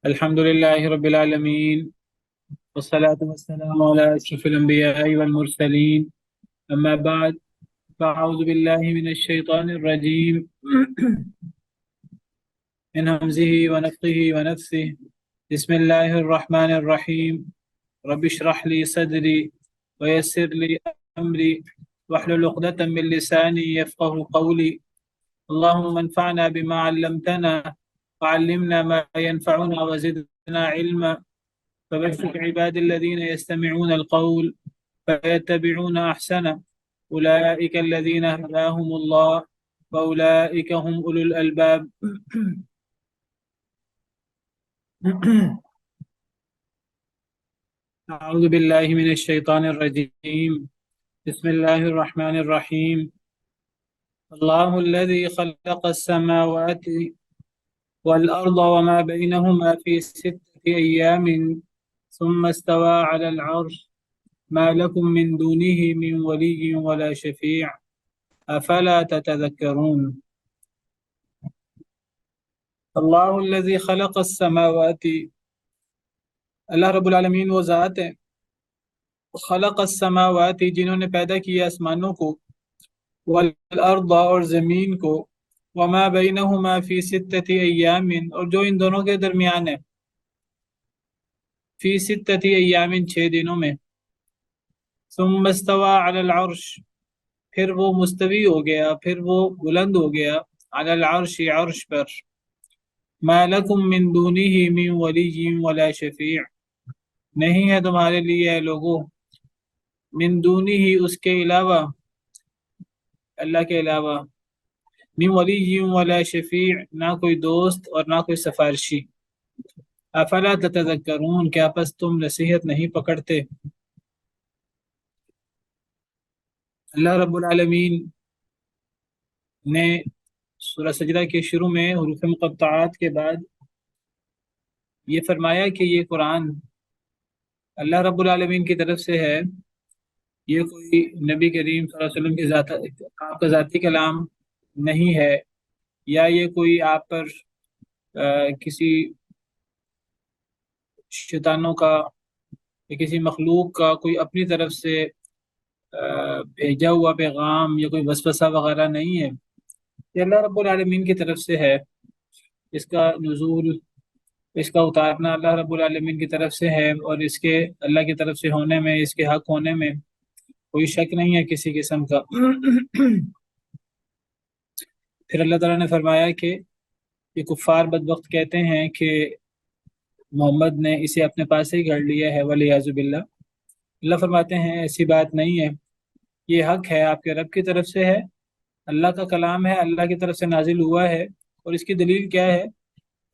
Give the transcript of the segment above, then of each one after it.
الحمد لله رب العالمين، والصلاة والسلام على أشرف الأنبياء والمرسلين. أما بعد، فأعوذ بالله من الشيطان الرجيم من همزه ونفخه ونفثه. بسم الله الرحمن الرحيم. رب اشرح لي صدري ويسر لي أمري واحلل عقدة من لساني يفقه قولي. اللهم انفعنا بما علمتنا وعلمنا ما ينفعنا وزدنا علما. فبشر عباد الذين يستمعون القول فيتبعون أحسنه. أولئك الذين هداهم الله وأولئك هم أولو الألباب. أعوذ بالله من الشيطان الرجيم. بسم الله الرحمن الرحيم. الله الذي خلق السماوات والأرض وما بينهما في 6 أيام ثم استوى على العرش. ما لكم من دونه من ولي ولا شفيع أفلا تتذكرون. اللہ الذی خلق السماوات، اللہ رب العالمین وہ ذات ہے، خلق السماوات جنہوں نے پیدا کیا آسمانوں کو، والارض اور زمین کو، وما بینہما فی 6 ایام اور جو ان دونوں کے درمیان ہے، فی 6 ایام 6 دنوں میں، ثم استوى علی العرش پھر وہ مستوی ہو گیا، پھر وہ بلند ہو گیا، علی العرش عرش پر، ما لکم من دونہ من ولی ولا شفیع نہیں ہے تمہارے لیے اے لوگوں، من دونہ اس کے علاوہ، اللہ کے علاوہ، من ولی ولا شفیع نہ کوئی دوست اور نہ کوئی سفارشی، افلا تتذکرون کیا پس تم نصیحت نہیں پکڑتے۔ اللہ رب العالمین نے سورہ سجدہ کے شروع میں حروف مقطعات کے بعد یہ فرمایا کہ یہ قرآن اللہ رب العالمین کی طرف سے ہے، یہ کوئی نبی کریم صلی اللہ علیہ وسلم کی آپ کا ذاتی کلام نہیں ہے، یا یہ کوئی آپ پر کسی شیطانوں کا یا کسی مخلوق کا کوئی اپنی طرف سے بھیجا ہوا پیغام یا کوئی وسوسہ وغیرہ نہیں ہے، یہ اللہ رب العالمین کی طرف سے ہے۔ اس کا نزول، اس کا اتارنا اللہ رب العالمین کی طرف سے ہے، اور اس کے اللہ کی طرف سے ہونے میں، اس کے حق ہونے میں کوئی شک نہیں ہے کسی قسم کا۔ پھر اللہ تعالیٰ نے فرمایا کہ یہ کفار بدبخت کہتے ہیں کہ محمد نے اسے اپنے پاس ہی گھڑ لیا ہے، ولیعذ باللہ۔ اللہ فرماتے ہیں ایسی بات نہیں ہے، یہ حق ہے، آپ کے رب کی طرف سے ہے، اللہ کا کلام ہے، اللہ کی طرف سے نازل ہوا ہے۔ اور اس کی دلیل کیا ہے؟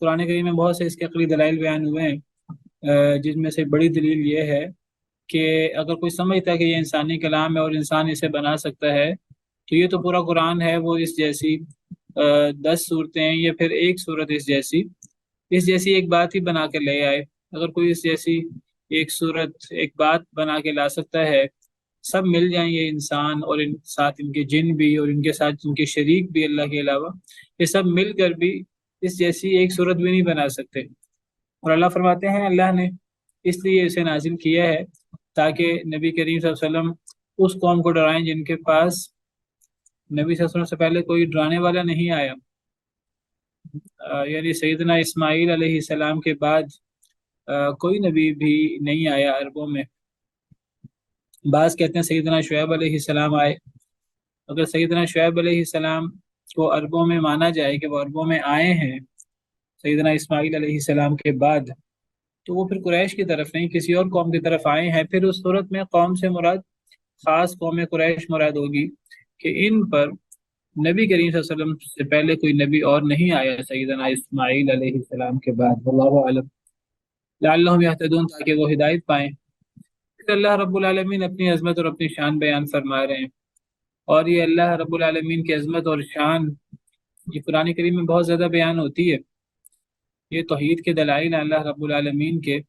قرآن کریم میں بہت سے اس کے عقلی دلائل بیان ہوئے ہیں، جس میں سے بڑی دلیل یہ ہے کہ اگر کوئی سمجھتا ہے کہ یہ انسانی کلام ہے اور انسان اسے بنا سکتا ہے، تو یہ تو پورا قرآن ہے وہ اس جیسی 10 صورتیں یا پھر ایک صورت اس جیسی ایک بات ہی بنا کے لے آئے۔ اگر کوئی اس جیسی ایک صورت، ایک بات بنا کے لا سکتا ہے، سب مل جائیں یہ انسان اور ان ساتھ ان کے جن بھی اور ان کے ساتھ ان کے شریک بھی اللہ کے علاوہ، یہ سب مل کر بھی اس جیسی ایک صورت بھی نہیں بنا سکتے۔ اور اللہ فرماتے ہیں اللہ نے اس لیے اسے نازل کیا ہے تاکہ نبی کریم صلی اللہ علیہ وسلم اس قوم کو ڈرائیں جن کے پاس نبی صلی اللہ علیہ وسلم سے پہلے کوئی ڈرانے والا نہیں آیا، یعنی سیدنا اسماعیل علیہ السلام کے بعد کوئی نبی بھی نہیں آیا عربوں میں۔ بعض کہتے ہیں سیدنا شعیب علیہ السلام آئے، اگر سیدنا شعیب علیہ السلام کو عربوں میں مانا جائے کہ وہ عربوں میں آئے ہیں سیدنا اسماعیل علیہ السلام کے بعد، تو وہ پھر قریش کی طرف نہیں کسی اور قوم کی طرف آئے ہیں۔ پھر اس صورت میں قوم سے مراد خاص قوم قریش مراد ہوگی کہ ان پر نبی کریم صلی اللہ علیہ وسلم سے پہلے کوئی نبی اور نہیں آیا سیدنا اسماعیل علیہ السلام کے بعد، واللہ اعلم، لعلہم یہتدون، تاکہ وہ ہدایت پائیں۔ پھر اللہ رب العالمین اپنی عظمت اور اپنی شان بیان فرما رہے ہیں، اور یہ اللہ رب العالمین کی عظمت اور شان یہ قرآن کریم میں بہت زیادہ بیان ہوتی ہے۔ یہ توحید کے دلائل ہیں اللہ رب العالمین کے،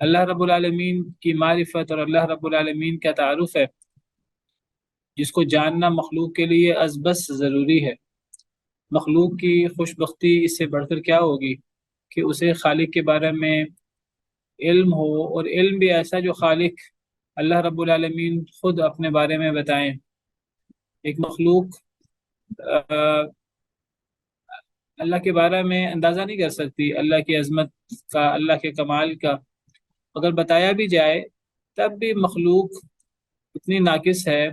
اللہ رب العالمین کی معرفت اور اللہ رب العالمین کا تعارف ہے جس کو جاننا مخلوق کے لیے ازبس ضروری ہے۔ مخلوق کی خوش بختی اس سے بڑھ کر کیا ہوگی کہ اسے خالق کے بارے میں علم ہو، اور علم بھی ایسا جو خالق اللہ رب العالمین خود اپنے بارے میں بتائیں۔ ایک مخلوق اللہ کے بارے میں اندازہ نہیں کر سکتی، اللہ کی عظمت کا، اللہ کے کمال کا، اگر بتایا بھی جائے تب بھی مخلوق اتنی ناقص ہے،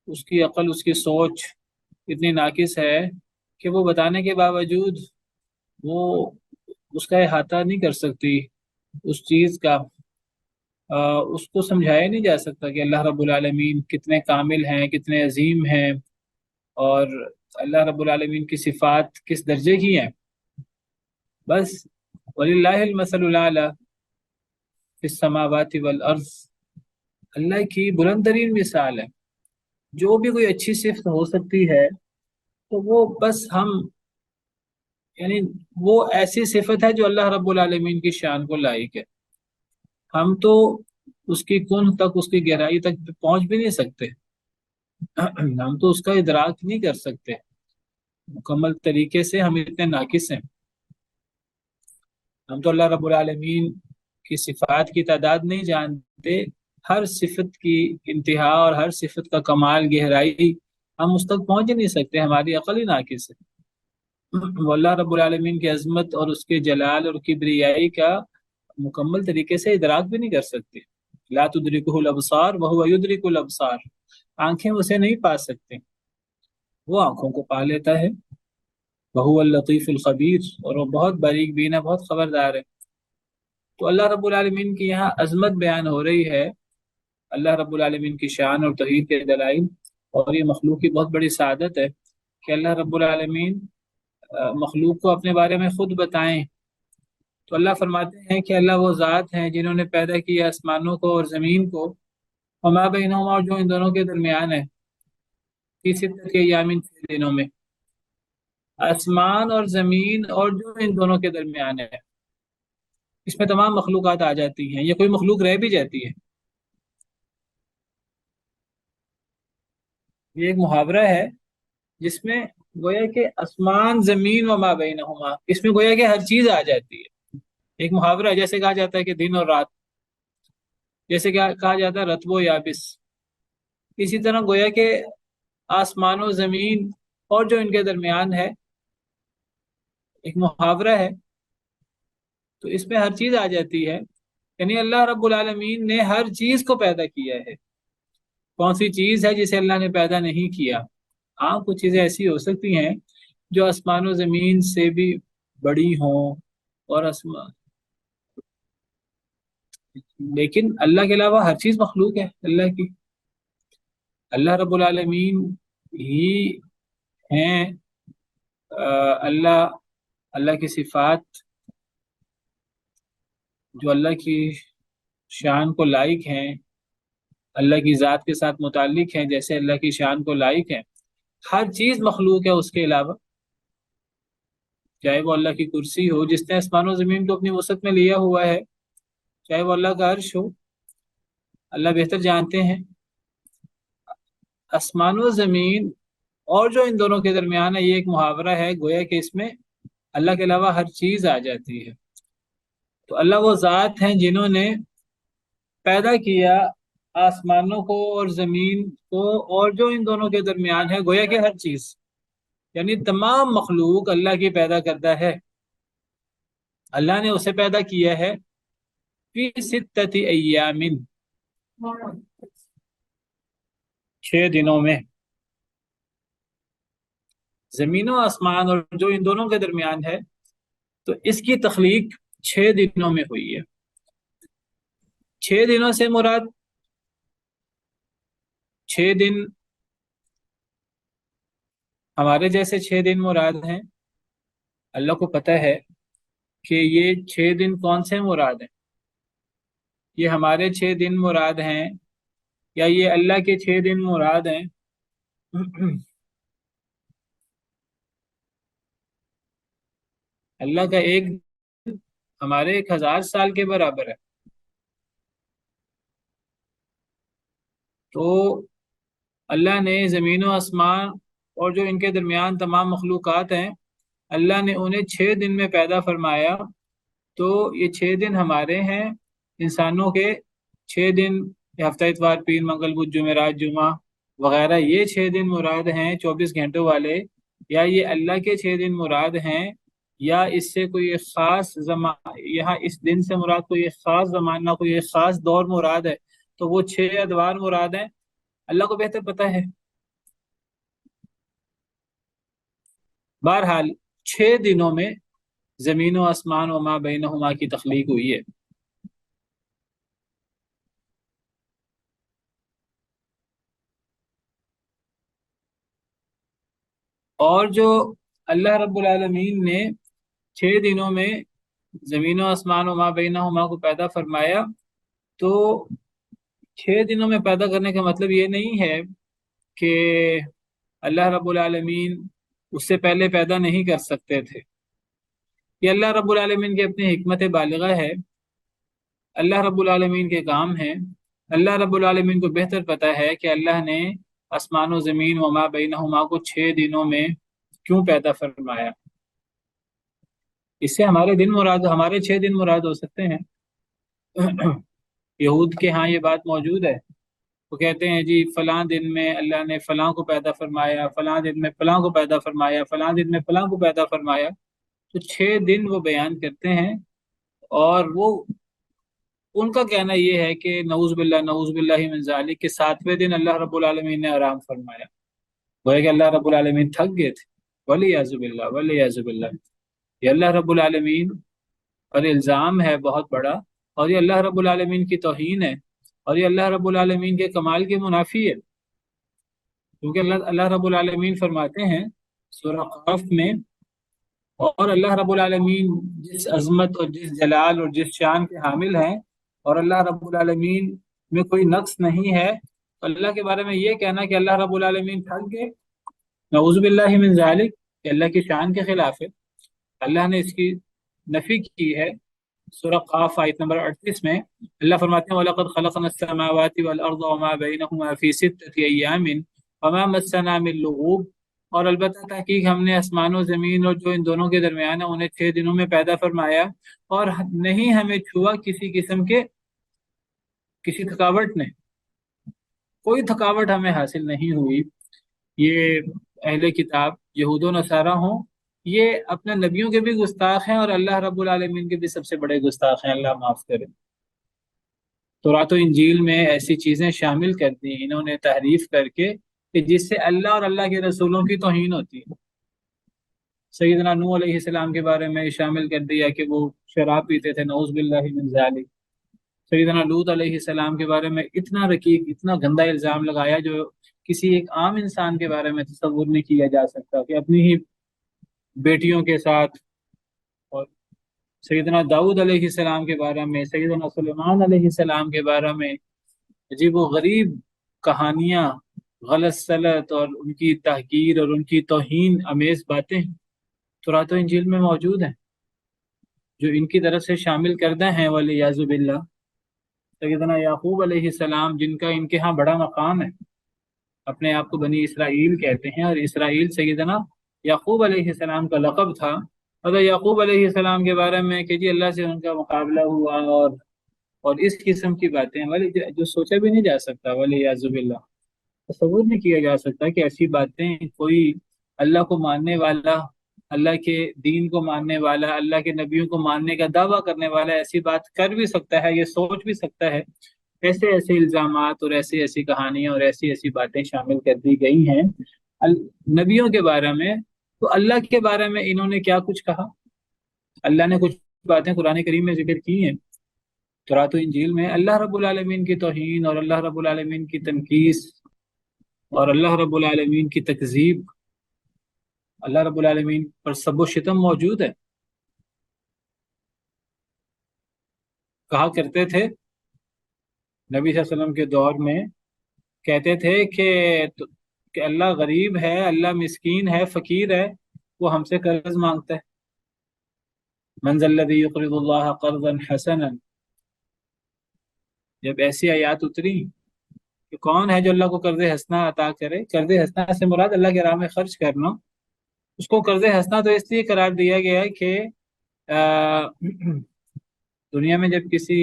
اس کی عقل، اس کی سوچ اتنی ناقص ہے کہ وہ بتانے کے باوجود وہ اس کا احاطہ نہیں کر سکتی اس چیز کا۔ اس کو سمجھایا نہیں جا سکتا کہ اللہ رب العالمین کتنے کامل ہیں، کتنے عظیم ہیں، اور اللہ رب العالمین کی صفات کس درجے کی ہیں۔ بس وَلِلَّهِ الْمَثَلُ الْأَعْلَى فِي السَّمَاوَاتِ وَالْأَرْضِ، اللہ کی بلند ترین مثال ہے۔ جو بھی کوئی اچھی صفت ہو سکتی ہے تو وہ بس ہم، یعنی وہ ایسی صفت ہے جو اللہ رب العالمین کی شان کو لائق ہے۔ ہم تو اس کی کن تک، اس کی گہرائی تک پہنچ بھی نہیں سکتے، ہم تو اس کا ادراک نہیں کر سکتے مکمل طریقے سے، ہم اتنے ناقص ہیں۔ ہم تو اللہ رب العالمین کی صفات کی تعداد نہیں جانتے، ہر صفت کی انتہا اور ہر صفت کا کمال، گہرائی ہم اس تک پہنچ ہی نہیں سکتے، ہماری عقل ہی ناقص ہے۔ وہ اللہ رب العالمین کی عظمت اور اس کے جلال اور کبریائی کا مکمل طریقے سے ادراک بھی نہیں کر سکتے۔ لا تدرکہ الابصار وہو یدرک الابصار، آنکھیں اسے نہیں پا سکتے، وہ آنکھوں کو پا لیتا ہے۔ وہو اللطیف الخبیر، اور وہ بہت باریک بین ہے، بہت خبردار ہے۔ تو اللہ رب العالمین کی یہاں عظمت بیان ہو رہی ہے، اللہ رب العالمین کی شان اور توحید کے دلائل، اور یہ مخلوق کی بہت بڑی سعادت ہے کہ اللہ رب العالمین مخلوق کو اپنے بارے میں خود بتائیں۔ تو اللہ فرماتے ہیں کہ اللہ وہ ذات ہیں جنہوں نے پیدا کیا آسمانوں کو اور زمین کو، وما بینہما، اور جو ان دونوں کے درمیان ہے، فی ستۃ ایام، 6 دنوں میں۔ آسمان اور زمین اور جو ان دونوں کے درمیان ہے، اس میں تمام مخلوقات آ جاتی ہیں، یہ کوئی مخلوق رہ بھی جاتی ہے۔ یہ ایک محاورہ ہے جس میں گویا کہ آسمان، زمین، وما بینہما، اس میں گویا کہ ہر چیز آ جاتی ہے۔ ایک محاورہ ہے، جیسے کہا جاتا ہے کہ دن اور رات، جیسے کہ کہا جاتا ہے رطب و یابس، اسی طرح گویا کہ آسمان و زمین اور جو ان کے درمیان ہے ایک محاورہ ہے، تو اس میں ہر چیز آ جاتی ہے۔ یعنی اللہ رب العالمین نے ہر چیز کو پیدا کیا ہے۔ کون سی چیز ہے جسے اللہ نے پیدا نہیں کیا؟ ہاں، کچھ چیزیں ایسی ہو سکتی ہیں جو آسمان و زمین سے بھی بڑی ہوں، اور لیکن اللہ کے علاوہ ہر چیز مخلوق ہے اللہ کی۔ اللہ رب العالمین ہی ہیں، اللہ اللہ کی صفات جو اللہ کی شان کو لائق ہیں، اللہ کی ذات کے ساتھ متعلق ہیں، جیسے اللہ کی شان کو لائق ہیں۔ ہر چیز مخلوق ہے اس کے علاوہ، چاہے وہ اللہ کی کرسی ہو جس نے آسمان و زمین کو اپنی وسعت میں لیا ہوا ہے، چاہے وہ اللہ کا عرش ہو، اللہ بہتر جانتے ہیں۔ آسمان و زمین اور جو ان دونوں کے درمیان ہے، یہ ایک محاورہ ہے، گویا کہ اس میں اللہ کے علاوہ ہر چیز آ جاتی ہے۔ تو اللہ وہ ذات ہیں جنہوں نے پیدا کیا آسمانوں کو اور زمین کو اور جو ان دونوں کے درمیان ہے، گویا کہ ہر چیز، یعنی تمام مخلوق اللہ کی پیدا کردہ ہے۔ اللہ نے اسے پیدا کیا ہے فی ستۃ ایام، 6 دنوں میں۔ زمین و آسمان اور جو ان دونوں کے درمیان ہے، تو اس کی تخلیق 6 دنوں میں ہوئی ہے۔ 6 دنوں سے مراد 6 دن ہمارے جیسے 6 دن مراد ہیں؟ اللہ کو پتہ ہے کہ یہ 6 دن کون سے مراد ہیں، یہ ہمارے 6 دن مراد ہیں یا یہ اللہ کے 6 دن مراد ہیں؟ اللہ کا ایک دن ہمارے 1000 سال کے برابر ہے۔ تو اللہ نے زمین و آسمان اور جو ان کے درمیان تمام مخلوقات ہیں، اللہ نے انہیں 6 دن میں پیدا فرمایا، تو یہ 6 دن ہمارے ہیں انسانوں کے 6 دن، ہفتہ اتوار پیر منگل بدھ جمعرات جمعہ وغیرہ، یہ 6 دن مراد ہیں 24 گھنٹوں والے، یا یہ اللہ کے 6 دن مراد ہیں، یا اس سے کوئی ایک خاص یہاں اس دن سے مراد کوئی ایک خاص زمانہ، کوئی ایک خاص دور مراد ہے، تو وہ 6 ادوار مراد ہیں، اللہ کو بہتر پتہ ہے۔ بہرحال 6 دنوں میں زمین و آسمان و ما بینہما کی تخلیق ہوئی ہے۔ اور جو اللہ رب العالمین نے 6 دنوں میں زمین و آسمان و ما بینہما کو پیدا فرمایا، تو 6 دنوں میں پیدا کرنے کا مطلب یہ نہیں ہے کہ اللہ رب العالمین اس سے پہلے پیدا نہیں کر سکتے تھے۔ یہ اللہ رب العالمین کی اپنی حکمت بالغہ ہے، اللہ رب العالمین کے کام ہیں۔ اللہ رب العالمین کو بہتر پتہ ہے کہ اللہ نے آسمان و زمین و ما بینہما کو 6 دنوں میں کیوں پیدا فرمایا۔ اس سے ہمارے 6 دن مراد ہو سکتے ہیں۔ یہود کے ہاں یہ بات موجود ہے، وہ کہتے ہیں جی فلاں دن میں اللہ نے فلاں کو پیدا فرمایا، فلاں دن میں فلاں کو پیدا فرمایا، فلاں دن میں فلاں کو پیدا فرمایا، تو 6 دن وہ بیان کرتے ہیں، اور وہ ان کا کہنا یہ ہے کہ نعوذ باللہ من ذالک، کہ 7ویں دن اللہ رب العالمین نے آرام فرمایا، وہ ہے کہ اللہ رب العالمین تھک گئے تھے، ولیعذ باللہ ولیعذ باللہ۔ یہ اللہ رب العالمین پر الزام ہے بہت بڑا، اور یہ اللہ رب العالمین کی توہین ہے، اور یہ اللہ رب العالمین کے کمال کے منافی ہے، کیونکہ اللہ رب العالمین فرماتے ہیں سورہ قاف میں، اور اللہ رب العالمین جس عظمت اور جس جلال اور جس شان کے حامل ہیں، اور اللہ رب العالمین میں کوئی نقص نہیں ہے، تو اللہ کے بارے میں یہ کہنا کہ اللہ رب العالمین تھک گئے، نعوذ باللہ من ذالک، کہ اللہ کی شان کے خلاف ہے، اللہ نے اس کی نفی کی ہے۔ سورہ قاف آیت نمبر 38 میں اللہ فرماتے ہیں وَلَقَدْ خَلَقْنَا السَّمَاوَاتِ وَالْأَرْضَ وَمَا بَيْنَهُمَا فِي سِتَّةِ أَيَّامٍ وَمَا مَسَّنَا مِن لُغُوبٍ، اور البتہ تحقیق ہم نے آسمان و زمین اور جو ان دونوں کے درمیان ہے انہیں 6 دنوں میں پیدا فرمایا، اور نہیں ہمیں چھوا کسی قسم کے کسی تھکاوٹ نے، کوئی تھکاوٹ ہمیں حاصل نہیں ہوئی۔ یہ اہل کتاب یہود و نصارہ ہوں، یہ اپنے نبیوں کے بھی گستاخ ہیں، اور اللہ رب العالمین کے بھی سب سے بڑے گستاخ ہیں، اللہ معاف کرے۔ تورات و انجیل میں ایسی چیزیں شامل کر دی انہوں نے تحریف کر کے کہ جس سے اللہ اور اللہ کے رسولوں کی توہین ہوتی ہے۔ سیدنا نوح علیہ السلام کے بارے میں شامل کر دیا کہ وہ شراب پیتے تھے، نعوذ باللہ من ذالک۔ سیدنا لوط علیہ السلام کے بارے میں اتنا رقیق، اتنا گندا الزام لگایا جو کسی ایک عام انسان کے بارے میں تصور نہیں کیا جا سکتا، کہ اپنی ہی بیٹیوں کے ساتھ۔ اور سیدنا داؤد علیہ السلام کے بارے میں، سیدنا سلیمان علیہ السلام کے بارے میں عجیب و غریب کہانیاں، غلط سلط اور ان کی تحقیر اور ان کی توہین امیز باتیں تورات و انجیل میں موجود ہیں، جو ان کی طرف سے شامل کردہ ہیں ولیعذ باللہ۔ سیدنا یعقوب علیہ السلام، جن کا ان کے ہاں بڑا مقام ہے، اپنے آپ کو بنی اسرائیل کہتے ہیں، اور اسرائیل سیدنا یعقوب علیہ السلام کا لقب تھا۔ حضرت یعقوب علیہ السلام کے بارے میں کہ جی اللہ سے ان کا مقابلہ ہوا، اور اس قسم کی باتیں ولی جو سوچا بھی نہیں جا سکتا، ولیعذ باللہ تصور نہیں کیا جا سکتا کہ ایسی باتیں کوئی اللہ کو ماننے والا، اللہ کے دین کو ماننے والا، اللہ کے نبیوں کو ماننے کا دعویٰ کرنے والا ایسی بات کر بھی سکتا ہے، یہ سوچ بھی سکتا ہے۔ ایسے ایسے الزامات اور ایسی ایسی کہانیاں اور ایسی ایسی باتیں شامل کر دی گئی ہیں نبیوں کے بارے میں۔ تو اللہ کے بارے میں انہوں نے کیا کچھ کہا؟ اللہ نے کچھ باتیں قرآن کریم میں ذکر کی ہیں، تورات و انجیل میں اللہ رب العالمین کی توہین اور اللہ رب العالمین کی تنقیص اور اللہ رب العالمین کی تکذیب، اللہ رب العالمین پر سب و شتم موجود ہے۔ کہا کرتے تھے نبی صلی اللہ علیہ وسلم کے دور میں، کہتے تھے کہ اللہ غریب ہے، اللہ مسکین ہے، فقیر ہے، وہ ہم سے قرض مانگتا ہے۔ من ذا الذی یقرض اللہ قرضا حسنا، جب ایسی آیات اتری کہ کون ہے جو اللہ کو قرض حسنا عطا کرے، قرض حسنا سے مراد اللہ کے راہ میں خرچ کرنا، اس کو قرض حسنا تو اس لیے قرار دیا گیا ہے کہ دنیا میں جب کسی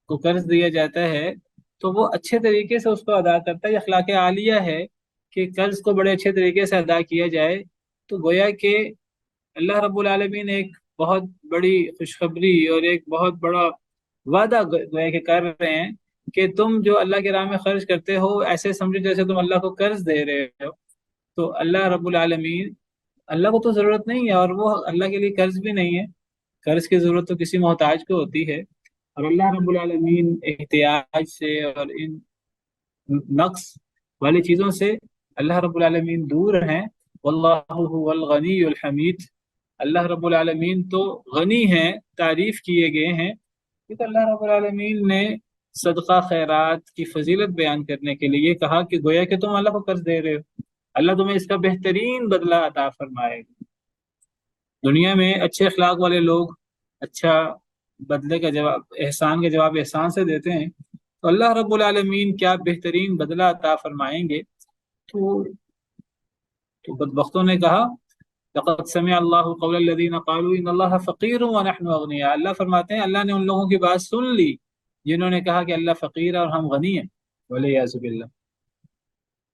کو قرض دیا جاتا ہے تو وہ اچھے طریقے سے اس کو ادا کرتا ہے، یہ اخلاق عالیہ ہے کہ قرض کو بڑے اچھے طریقے سے ادا کیا جائے۔ تو گویا کہ اللہ رب العالمین ایک بہت بڑی خوشخبری اور ایک بہت بڑا وعدہ گویا کہ کر رہے ہیں کہ تم جو اللہ کے راہ میں خرچ کرتے ہو ایسے سمجھو جیسے تم اللہ کو قرض دے رہے ہو۔ تو اللہ رب العالمین، اللہ کو تو ضرورت نہیں ہے اور وہ اللہ کے لیے قرض بھی نہیں ہے، قرض کی ضرورت تو کسی محتاج کو ہوتی ہے، اور اللہ رب العالمین احتیاج سے اور ان نقص والی چیزوں سے اللہ رب العالمین دور ہیں۔ واللہ هو الغنی الحمید، اللہ رب العالمین تو غنی ہیں، تعریف کیے گئے ہیں۔ کہ اللہ رب العالمین نے صدقہ خیرات کی فضیلت بیان کرنے کے لیے کہا کہ گویا کہ تم اللہ کو قرض دے رہے ہو، اللہ تمہیں اس کا بہترین بدلہ عطا فرمائے گا۔ دنیا میں اچھے اخلاق والے لوگ اچھا بدلے کا جواب، احسان کا جواب احسان سے دیتے ہیں، تو اللہ رب العالمین کیا بہترین بدلہ عطا فرمائیں گے۔ تو بدبختوں نے کہا لقد سمع اللہ قول الذین قالوا ان اللہ فقیر ونحن اغنیاء، اللہ فرماتے ہیں اللہ نے ان لوگوں کی بات سن لی جنہوں نے کہا کہ اللہ فقیر ہے اور ہم غنی ہیں، والعیاذ باللہ،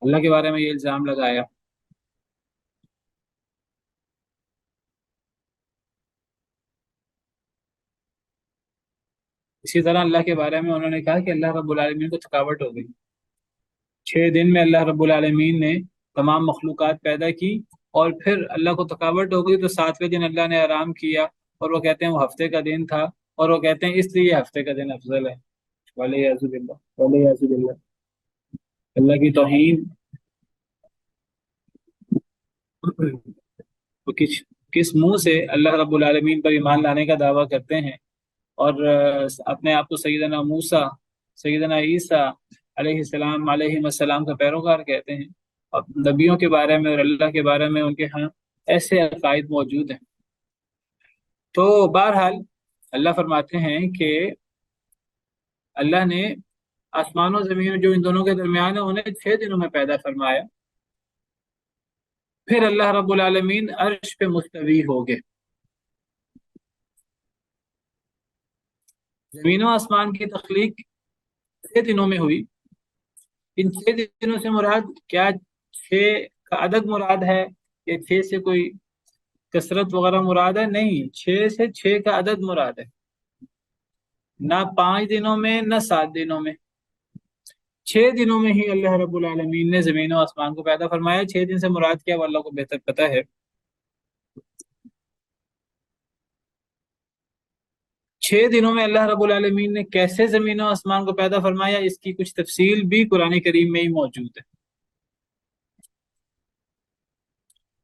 اللہ کے بارے میں یہ الزام لگایا۔ اسی طرح اللہ کے بارے میں انہوں نے کہا کہ اللہ رب العالمین کو تھکاوٹ ہو گئی، 6 دن میں اللہ رب العالمین نے تمام مخلوقات پیدا کی اور پھر اللہ کو تھکاوٹ ہو گئی تو 7ویں دن اللہ نے آرام کیا، اور وہ کہتے ہیں وہ ہفتے کا دن تھا، اور وہ کہتے ہیں اس لیے ہفتے کا دن افضل ہے۔ والعیاذ باللہ، والعیاذ باللہ، اللہ کی توہین۔ وہ کس منہ سے اللہ رب العالمین پر ایمان لانے کا دعویٰ کرتے ہیں اور اپنے آپ کو سیدنا موسیٰ، سیدنا عیسیٰ علیہ السلام کا پیروکار کہتے ہیں، اور نبیوں کے بارے میں اور اللہ کے بارے میں ان کے ہاں ایسے عقائد موجود ہیں۔ تو بہرحال اللہ فرماتے ہیں کہ اللہ نے آسمان و زمین جو ان دونوں کے درمیان ہے انہیں 6 دنوں میں پیدا فرمایا، پھر اللہ رب العالمین عرش پہ مستوی ہو گئے۔ زمین و آسمان کی تخلیق 6 دنوں میں ہوئی۔ ان 6 دنوں سے مراد کیا 6 کا عدد مراد ہے یا 6 سے کوئی کثرت وغیرہ مراد ہے؟ نہیں، 6 کا عدد مراد ہے، نہ 5 دنوں میں نہ 7 دنوں میں، 6 دنوں میں ہی اللہ رب العالمین نے زمین و آسمان کو پیدا فرمایا۔ 6 دن سے مراد کیا وہ اللہ کو بہتر پتہ ہے۔ 6 دنوں میں اللہ رب العالمین نے کیسے زمین و آسمان کو پیدا فرمایا، اس کی کچھ تفصیل بھی قرآن کریم میں ہی موجود ہے۔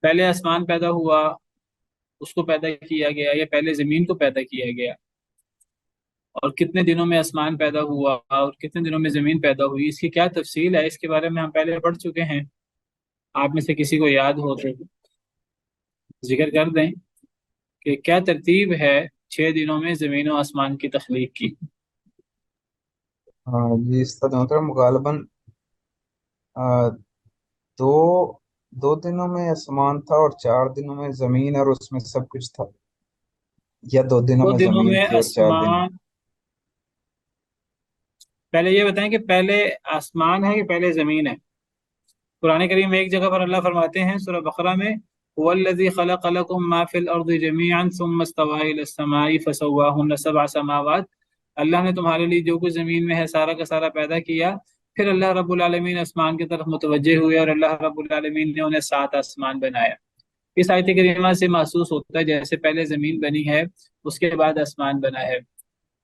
پہلے آسمان پیدا ہوا، اس کو پیدا کیا گیا، یا پہلے زمین کو پیدا کیا گیا، اور کتنے دنوں میں آسمان پیدا ہوا اور کتنے دنوں میں زمین پیدا ہوئی، اس کی کیا تفصیل ہے، اس کے بارے میں ہم پہلے پڑھ چکے ہیں۔ آپ میں سے کسی کو یاد ہو تو ذکر کر دیں کہ کیا ترتیب ہے 6 دنوں میں زمین و آسمان کی تخلیق کی۔ ہاں جی، اس کا مطلب غالباً دو 2 دنوں میں آسمان تھا اور 4 دنوں میں زمین، اور اس میں سب کچھ تھا، یا 2 دنوں دو میں دنوں زمین میں تھی اور 4 دن؟ آسمان، پہلے یہ بتائیں کہ پہلے آسمان ہے کہ پہلے زمین ہے؟ قرآن کریم میں ایک جگہ پر اللہ فرماتے ہیں سورہ بقرہ میں هو الذی خلق لکم ما فی الارض جميعا ثم استوى الى السماء فسواهن 7 سماوات، اللہ نے تمہارے لیے جو کچھ زمین میں ہے سارا کا سارا پیدا کیا، پھر اللہ رب العالمین آسمان کی طرف متوجہ ہوئے اور اللہ رب العالمین نے انہیں 7 آسمان بنایا۔ اس آیت کریمہ سے محسوس ہوتا ہے جیسے پہلے زمین بنی ہے اس کے بعد آسمان بنا ہے۔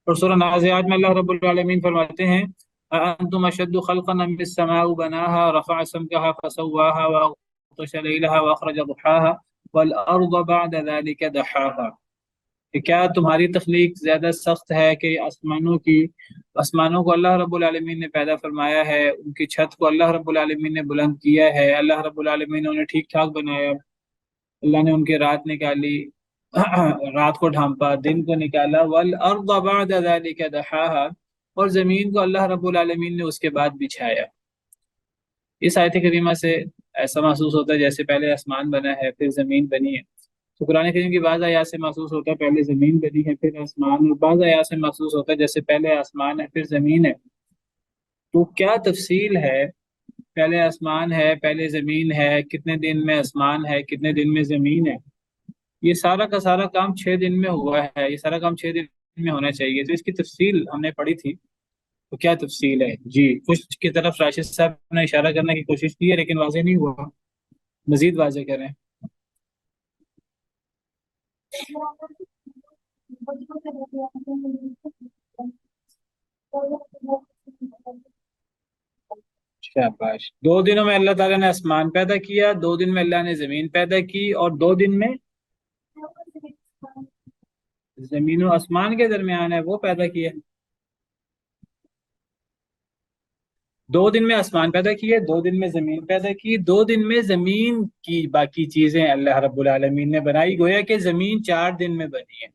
اور سورہ نازعات میں اللہ رب العالمین فرماتے ہیں أأنتم أشد خلقا أم السماء بناها رفع سمكها فسواها وأغطش ليلها وأخرج ضحاها والأرض بعد ذلك دحاها، کہ کیا تمہاری تخلیق زیادہ سخت ہے کہ آسمانوں کو اللہ رب العالمین نے پیدا فرمایا ہے، ان کی چھت کو اللہ رب العالمین نے بلند کیا ہے، اللہ رب العالمین نے انہیں ٹھیک ٹھاک بنایا، اللہ نے ان کی رات نکالی، رات کو ڈھانپا، دن کو نکالا، والارض بعد ذلك دحاها، اور زمین کو اللہ رب العالمین نے اس کے بعد بچھایا۔ اس آیت کریمہ سے ایسا محسوس ہوتا ہے جیسے پہلے آسمان بنا ہے پھر زمین بنی ہے۔ تو قرآن کریم کی بعض آیات سے محسوس ہوتا ہے پہلے زمین بنی ہے پھر آسمان، اور بعض آیات سے محسوس ہوتا ہے جیسے پہلے آسمان ہے پھر زمین ہے. تو کیا تفصیل ہے؟ پہلے آسمان ہے پہلے زمین ہے، کتنے دن میں آسمان ہے کتنے دن میں زمین ہے؟ یہ سارا کا سارا کام 6 دن میں ہوا ہے، یہ سارا کام 6 دن میں ہونا چاہیے. تو اس کی تفصیل ہم نے پڑھی تھی. تو کیا تفصیل ہے؟ جی کچھ کی طرف راشد صاحب نے اشارہ کرنے کی کوشش کی ہے لیکن واضح نہیں ہوا، مزید واضح کریں. شاباش. 2 دنوں میں اللہ تعالیٰ نے آسمان پیدا کیا، 2 دن میں اللہ نے زمین پیدا کی، اور 2 دن میں زمین و آسمان کے درمیان ہے وہ پیدا کیا. 2 دن میں آسمان پیدا کیے، 2 دن میں زمین پیدا کی، 2 دن میں زمین کی باقی چیزیں اللہ رب العالمین نے بنائی. گویا کہ زمین 4 دن میں بنی ہے.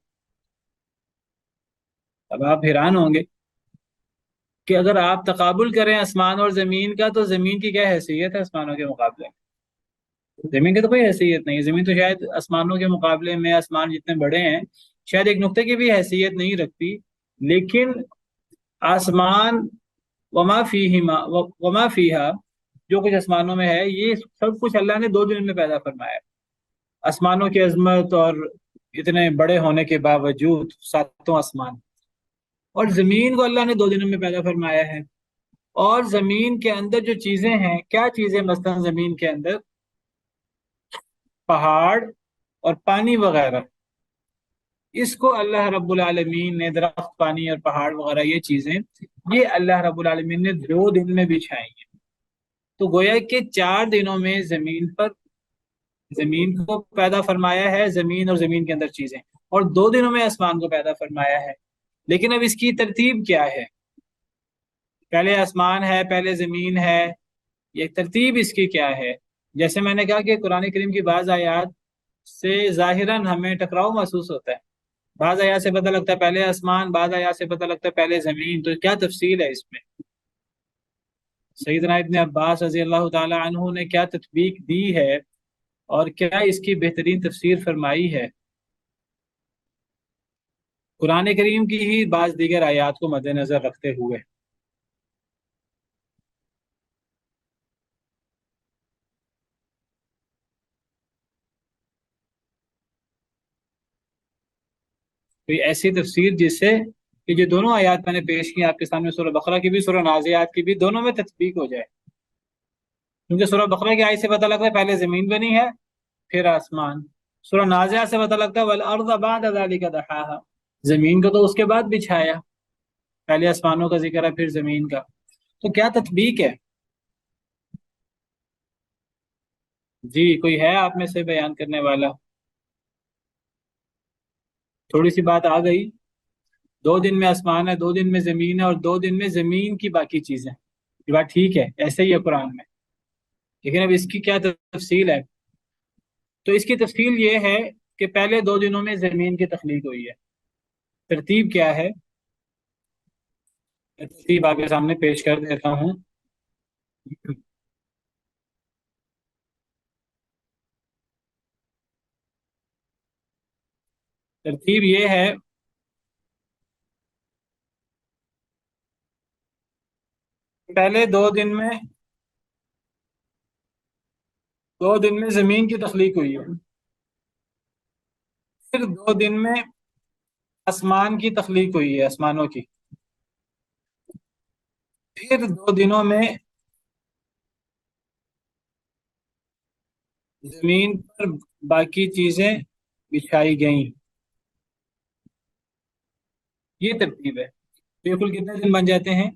اب آپ حیران ہوں گے کہ اگر آپ تقابل کریں آسمان اور زمین کا تو زمین کی کیا حیثیت ہے آسمانوں کے مقابلے میں؟ زمین کی تو کوئی حیثیت نہیں ہے. زمین تو شاید آسمانوں کے مقابلے میں، آسمان جتنے بڑے ہیں، شاید ایک نقطے کی بھی حیثیت نہیں رکھتی. لیکن آسمان وما فیہما وما فیہا، جو کچھ آسمانوں میں ہے یہ سب کچھ اللہ نے 2 دن میں پیدا فرمایا ہے. آسمانوں کی عظمت اور اتنے بڑے ہونے کے باوجود ساتوں آسمان، اور زمین کو اللہ نے 2 دنوں میں پیدا فرمایا ہے. اور زمین کے اندر جو چیزیں ہیں، کیا چیزیں مثلا زمین کے اندر؟ پہاڑ اور پانی وغیرہ. اس کو اللہ رب العالمین نے، درخت، پانی اور پہاڑ وغیرہ یہ چیزیں، یہ اللہ رب العالمین نے 2 دن میں بچھائی ہیں. تو گویا کہ 4 دنوں میں زمین پر، زمین کو پیدا فرمایا ہے، زمین اور زمین کے اندر چیزیں، اور 2 دنوں میں آسمان کو پیدا فرمایا ہے. لیکن اب اس کی ترتیب کیا ہے؟ پہلے آسمان ہے پہلے زمین ہے، یہ ترتیب اس کی کیا ہے؟ جیسے میں نے کہا کہ قرآن کریم کی بعض آیات سے ظاہراً ہمیں ٹکراؤ محسوس ہوتا ہے. بعض آیات سے پتہ لگتا ہے پہلے آسمان، بعض آیات سے پتہ لگتا ہے پہلے زمین. تو کیا تفصیل ہے اس میں؟ سیدنا ابن عباس رضی اللہ تعالی عنہ نے کیا تطبیق دی ہے اور کیا اس کی بہترین تفسیر فرمائی ہے؟ قرآن کریم کی ہی بعض دیگر آیات کو مد نظر رکھتے ہوئے. کوئی ایسی تفسیر جس سے کہ جو دونوں آیات میں نے پیش کی آپ کے سامنے، سورہ بقرہ کی بھی سورہ نازعات کی بھی، دونوں میں تطبیق ہو جائے. کیونکہ سورہ بقرہ کی آیت سے پتہ لگتا ہے پہلے زمین بنی ہے پھر آسمان. سورہ نازعات سے پتہ لگتا ہے والارض بعد ذلک دحاها، زمین کو تو اس کے بعد بچھایا، پہلے آسمانوں کا ذکر ہے پھر زمین کا. تو کیا تطبیق ہے؟ جی کوئی ہے آپ میں سے بیان کرنے والا؟ تھوڑی سی بات آ گئی. 2 دن میں آسمان ہے، 2 دن میں زمین ہے، اور 2 دن میں زمین کی باقی چیزیں. یہ بات ٹھیک ہے، ایسے ہی ہے قرآن میں. لیکن اب اس کی کیا تفصیل ہے؟ تو اس کی تفصیل یہ ہے کہ پہلے 2 دنوں میں زمین کی تخلیق ہوئی ہے. ترتیب کیا ہے؟ ترتیب آپ کے سامنے پیش کر دیتا ہوں. ترتیب یہ ہے، پہلے 2 دن میں زمین کی تخلیق ہوئی ہے، پھر 2 دن میں آسمان کی تخلیق ہوئی ہے، آسمانوں کی، پھر 2 دنوں میں زمین پر باقی چیزیں بچھائی گئیں. یہ ترتیب ہے. تو یہ کل کتنے دن بن جاتے ہیں؟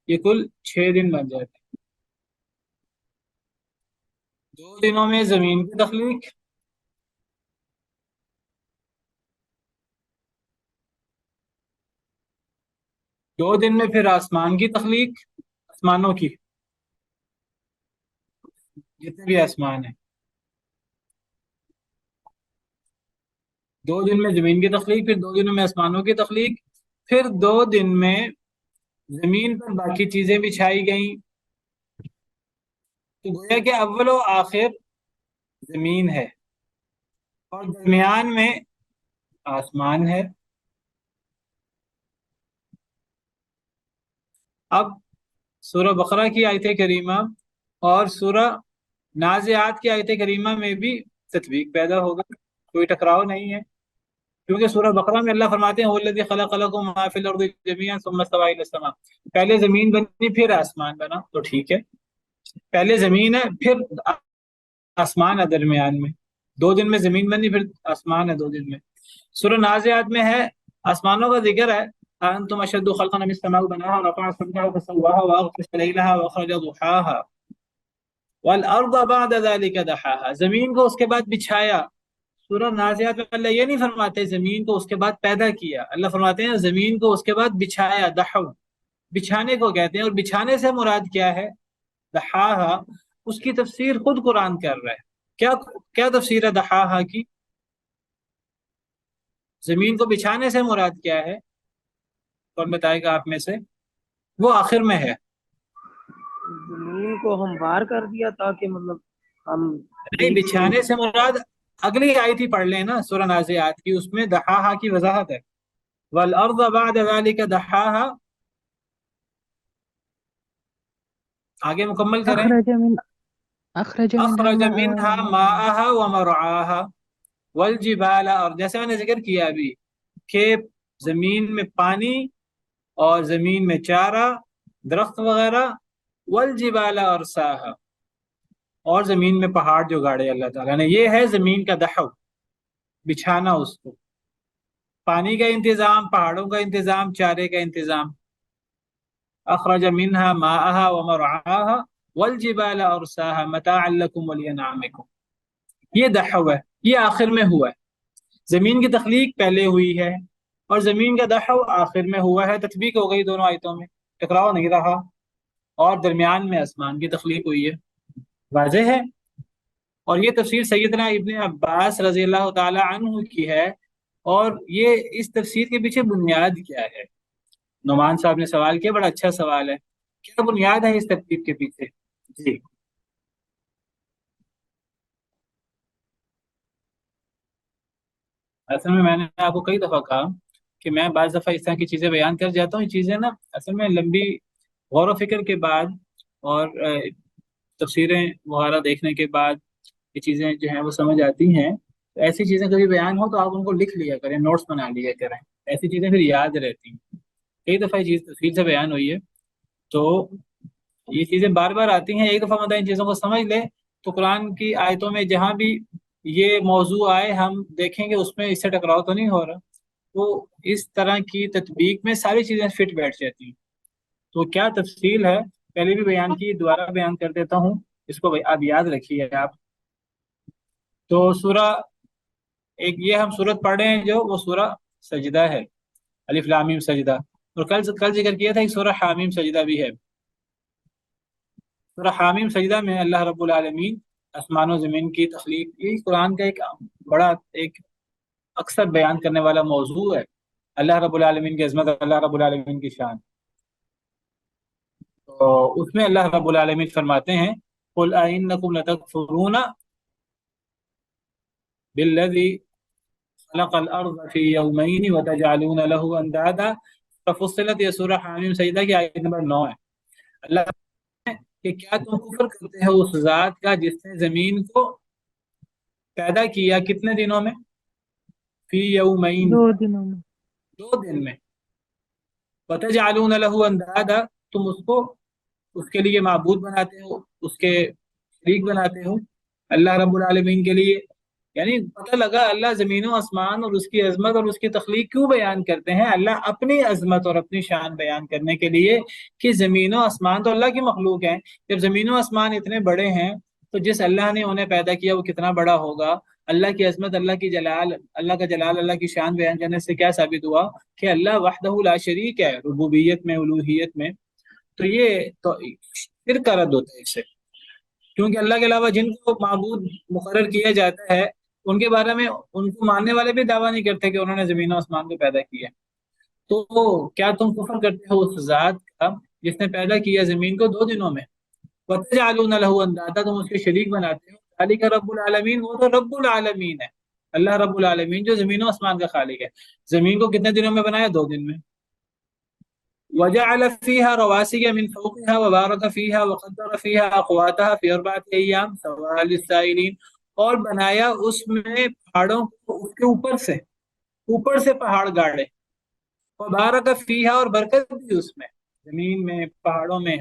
یہ کل 6 دن بن جاتے ہیں. 2 دنوں میں زمین کی تخلیق، 2 دن میں پھر آسمان کی تخلیق، آسمانوں کی، جتنے بھی آسمان ہیں. 2 دن میں زمین کی تخلیق، پھر 2 دنوں میں آسمانوں کی تخلیق، پھر 2 دن میں زمین پر باقی چیزیں بچھائی گئیں. تو گویا کہ اول و آخر زمین ہے. اور درمیان میں آسمان ہے۔ اب سورہ بقرہ کی آیت کریمہ اور سورہ نازعات کی آیت کریمہ میں بھی تطبیق پیدا ہوگا، کوئی ٹکراؤ نہیں ہے، کیونکہ سورہ بقرہ میں اللہ فرماتے ہیں وَالَّذِي خَلَقَ لَكُم مَا فِي الْأَرْضِ جَمِيعًا ثُمَّ اسْتَوَىٰ إِلَى السَّمَاءِ، پہلے زمین بنی پھر آسمان بنا، تو ٹھیک ہے، پہلے زمین ہے پھر آسمان ہے درمیان میں، 2 دن میں زمین بنی پھر آسمان ہے 2 دن میں۔ سورہ نازعات میں ہے آسمانوں کا ذکر ہے، انتم اشد خلقا من السماء بناها ورفع سمكها فسواها واغطش ليلها واخرج ضحاها والارض بعد ذلك دحاها، زمین کو اس کے بعد بچھایا۔ سورہ نازعات میں اللہ یہ نہیں فرماتے زمین کو اس کے بعد پیدا کیا، اللہ فرماتے ہیں زمین کو اس کے بعد بچھایا، دحو بچھانے کو کہتے ہیں، اور بچھانے سے مراد کیا ہے؟ دحاها، اس کی تفسیر خود قرآن کر رہا ہے۔ کیا کیا تفسیر ہے دحاها کی؟ زمین کو بچھانے سے مراد کیا ہے؟ کون بتائے گا آپ میں سے؟ وہ آخر میں ہے۔ زمین کو ہموار کر دیا تاکہ مطلب ہم نہیں، بچھانے سے مراد اگلی آیت ہی پڑھ لیں نا سورہ نازعات کی، اس میں دحاها کی وضاحت ہے، والارض بعد ذلك دحاها، آگے مکمل کریں۔ أخرج اخرج منها منها ماءها ماءها ومرعاها والجبال، اور جیسے میں نے ذکر کیا ابھی کہ زمین میں پانی اور زمین میں چارہ درخت وغیرہ، والجبال ارساها، اور زمین میں پہاڑ جو گاڑے اللہ تعالیٰ نے، یہ ہے زمین کا دحو، بچھانا اس کو، پانی کا انتظام، پہاڑوں کا انتظام، چارے کا انتظام۔ اخرج منها ماءها ومرعاها والجبال ارساها متاعا لكم ولانعامكم، یہ دحو ہے، یہ آخر میں ہوا ہے۔ زمین کی تخلیق پہلے ہوئی ہے اور زمین کا دحو آخر میں ہوا ہے، تطبیق ہو گئی دونوں آیتوں میں، ٹکراؤ نہیں رہا، اور درمیان میں آسمان کی تخلیق ہوئی ہے، واضح ہے۔ اور یہ تفسیر سیدنا ابن عباس رضی اللہ تعالی عنہ کی ہے، اور یہ اس تفسیر کے پیچھے بنیاد کیا ہے؟ نعمان صاحب نے سوال کیا، بڑا اچھا سوال ہے، کیا بنیاد ہے اس ترتیب کے پیچھے؟ جی اصل میں نے آپ کو کئی دفعہ کہا کہ میں بعض دفعہ اس طرح کی چیزیں بیان کر جاتا ہوں، یہ چیزیں نا اصل میں لمبی غور و فکر کے بعد اور تفسیریں وغیرہ دیکھنے کے بعد یہ چیزیں جو ہیں وہ سمجھ آتی ہیں۔ تو ایسی چیزیں کبھی بیان ہو تو آپ ان کو لکھ لیا کریں، نوٹس بنا لیا کریں، ایسی چیزیں پھر یاد رہتی ہیں۔ کئی دفعہ یہ چیز تفصیل سے بیان ہوئی ہے، تو یہ چیزیں بار بار آتی ہیں، ایک دفعہ مطلب ان چیزوں کو سمجھ لیں تو قرآن کی آیتوں میں جہاں بھی یہ موضوع آئے ہم دیکھیں گے اس میں اس سے ٹکراؤ تو نہیں ہو رہا، تو اس طرح کی تطبیق میں ساری چیزیں فٹ بیٹھ جاتی ہیں۔ تو کیا تفصیل ہے پہلے بھی بیان کی، دوبارہ بیان کر دیتا ہوں، اس کو آپ یاد رکھیے آپ۔ تو سورہ ایک یہ ہم سورت پڑھ رہے ہیں جو وہ سورہ سجدہ ہے، الف لام میم سجدہ، اور کل ذکر کیا تھا ایک سورہ حامیم سجدہ بھی ہے۔ سورہ حامیم سجدہ میں اللہ رب العالمین آسمان و زمین کی تخلیق، یہ قرآن کا ایک بڑا ایک اکثر بیان کرنے والا موضوع ہے، اللہ رب العالمین کی عظمت، اللہ رب العالمین کی شان۔ تو اس میں اللہ رب العالمین فرماتے ہیں قُلْ أَإِنَّكُمْ لَتَكْفُرُونَ بِالَّذِي خَلَقَ الْأَرْضَ فِي يَوْمَيْنِ وَتَجْعَلُونَ لَهُ أَنْدَادًا، فصلت یہ سورہ حامیم سجدہ کی آیت نمبر 9 ہے۔ اللہ کہ کیا تم کفر کرتے ہو اس ذات کا جس نے زمین کو پیدا کیا کتنے دنوں میں؟ فی یومین، 2 دنوں میں۔ 2 دن میں۔ وتجعلون له اندادا، تم اس کو اس کے لیے معبود بناتے ہو، اس کے شریک بناتے ہو اللہ رب العالمین کے لیے۔ یعنی پتہ لگا اللہ زمین و آسمان اور اس کی عظمت اور اس کی تخلیق کیوں بیان کرتے ہیں؟ اللہ اپنی عظمت اور اپنی شان بیان کرنے کے لیے کہ زمین و آسمان تو اللہ کی مخلوق ہیں، جب زمین و آسمان اتنے بڑے ہیں تو جس اللہ نے انہیں پیدا کیا وہ کتنا بڑا ہوگا۔ اللہ کی عظمت، اللہ کی جلال، اللہ کا جلال، اللہ کی شان بیان کرنے سے کیا ثابت ہوا کہ اللہ وحدہ لا شریک ہے ربوبیت میں، الوہیت میں۔ تو یہ تو شرک کا رد ہوتا ہے اس سے، کیونکہ اللہ کے علاوہ جن کو معبود مقرر کیا جاتا ہے ان کے بارے میں ان کو ماننے والے بھی دعویٰ نہیں کرتے کہ انہوں نے زمین و آسمان کو پیدا کیا۔ تو کیا تم کفر کرتے ہو اس ذات کا جس نے پیدا کیا زمین کو 2 دنوں میں؟ وَتَجْعَلُونَ لَهُ أَنْدَادًا، تم اس کے شریک بناتے ہو۔ ذَلِكَ رب العالمین، وہ تو رب العالمین ہے، اللہ رب العالمین جو زمین و آسمان کا خالق ہے، زمین کو کتنے دنوں میں بنایا؟ 2 دن میں. وجعل فيها رواسي من فوقها وبارك فيها وقدر فيها أقواتها في 4 أيام سواء للسائلين، اور بنایا اس میں پہاڑوں کو اس کے اوپر سے پہاڑ گاڑے. وبارک فیہا، اور برکت دی اس میں، زمین میں، پہاڑوں میں.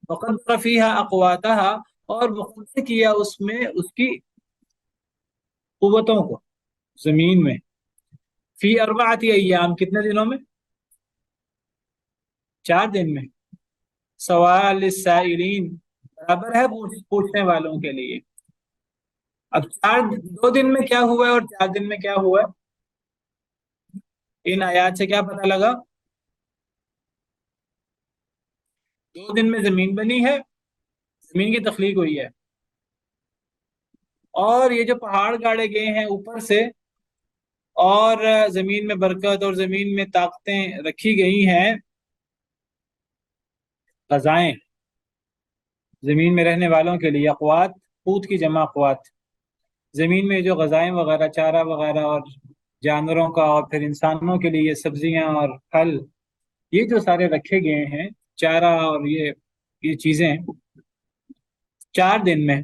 وقدر فیہا اقواتہا، اور مقرر کیا اس میں اس کی قوتوں کو زمین میں. فی 4 ایام، کتنے دنوں میں؟ 4 دن میں. سواء للسائلین، برابر ہے پوچھنے والوں کے لیے. اب 2 دن میں کیا ہوا ہے اور 4 دن میں کیا ہوا ہے؟ ان آیات سے کیا پتہ لگا؟ 2 دن میں زمین بنی ہے، زمین کی تخلیق ہوئی ہے، اور یہ جو پہاڑ گاڑے گئے ہیں اوپر سے، اور زمین میں برکت اور زمین میں طاقتیں رکھی گئی ہیں، غذائیں زمین میں رہنے والوں کے لیے. اقوات، قوت کی جمع اقوات. زمین میں جو غذائیں وغیرہ، چارہ وغیرہ، اور جانوروں کا، اور پھر انسانوں کے لیے سبزیاں اور پھل، یہ جو سارے رکھے گئے ہیں، چارہ اور یہ چیزیں 4 دن میں.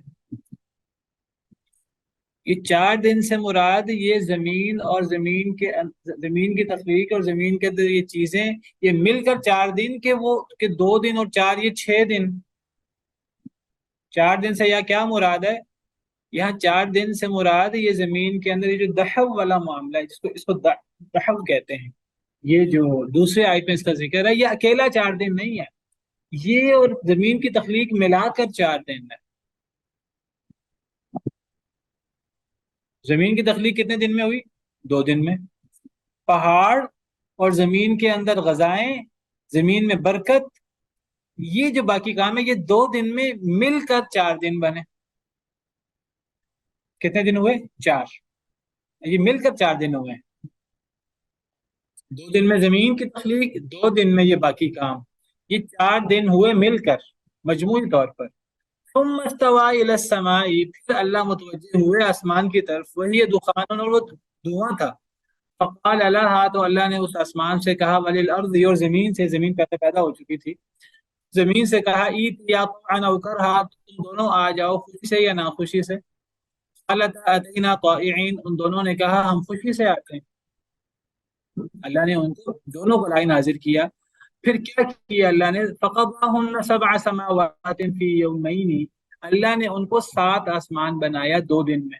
یہ 4 دن سے مراد یہ زمین اور زمین کی تخلیق اور زمین کے اندر یہ چیزیں، یہ مل کر 4 دن کے، وہ کہ 2 دن اور 4 یہ 6 دن. 4 دن سے یا کیا مراد ہے؟ یہاں 4 دن سے مراد یہ زمین کے اندر یہ جو دحو والا معاملہ ہے، اس کو دحو کہتے ہیں، یہ جو دوسرے آیت میں اس کا ذکر ہے، یہ اکیلا 4 دن نہیں ہے، یہ اور زمین کی تخلیق ملا کر 4 دن ہے. زمین کی تخلیق کتنے دن میں ہوئی؟ 2 دن میں. پہاڑ اور زمین کے اندر غذائیں، زمین میں برکت، یہ جو باقی کام ہے، یہ 2 دن میں مل کر 4 دن بنے. کتنے دن ہوئے؟ 4. یہ مل کر 4 دن ہوئے. 2 دن میں زمین کی تخلیق، 2 دن میں یہ باقی کام، یہ 4 دن ہوئے مل کر مجموعی طور پر. ثم استوى الى السماء، پھر اللہ متوجہ ہوئے آسمان کی طرف، وہی دخان، اور وہ دھواں تھا. فقال لها، تو اللہ نے اس آسمان سے کہا، وللارض، اور زمین سے، زمین پہلے پیدا ہو چکی تھی، زمین سے کہا، ایتیا طوعا او کرہا، تم دونوں آ جاؤ خوشی سے یا ناخوشی سے. قالت اتینا طائعین، ان دونوں نے کہا ہم خوشی سے آتے ہیں. اللہ نے ان کو دونوں کو لائن حاضر کیا. پھر کیا کیا اللہ نے؟ فقضاهن 7 سماوات فی یومین، اللہ نے ان کو 7 آسمان بنایا 2 دن میں.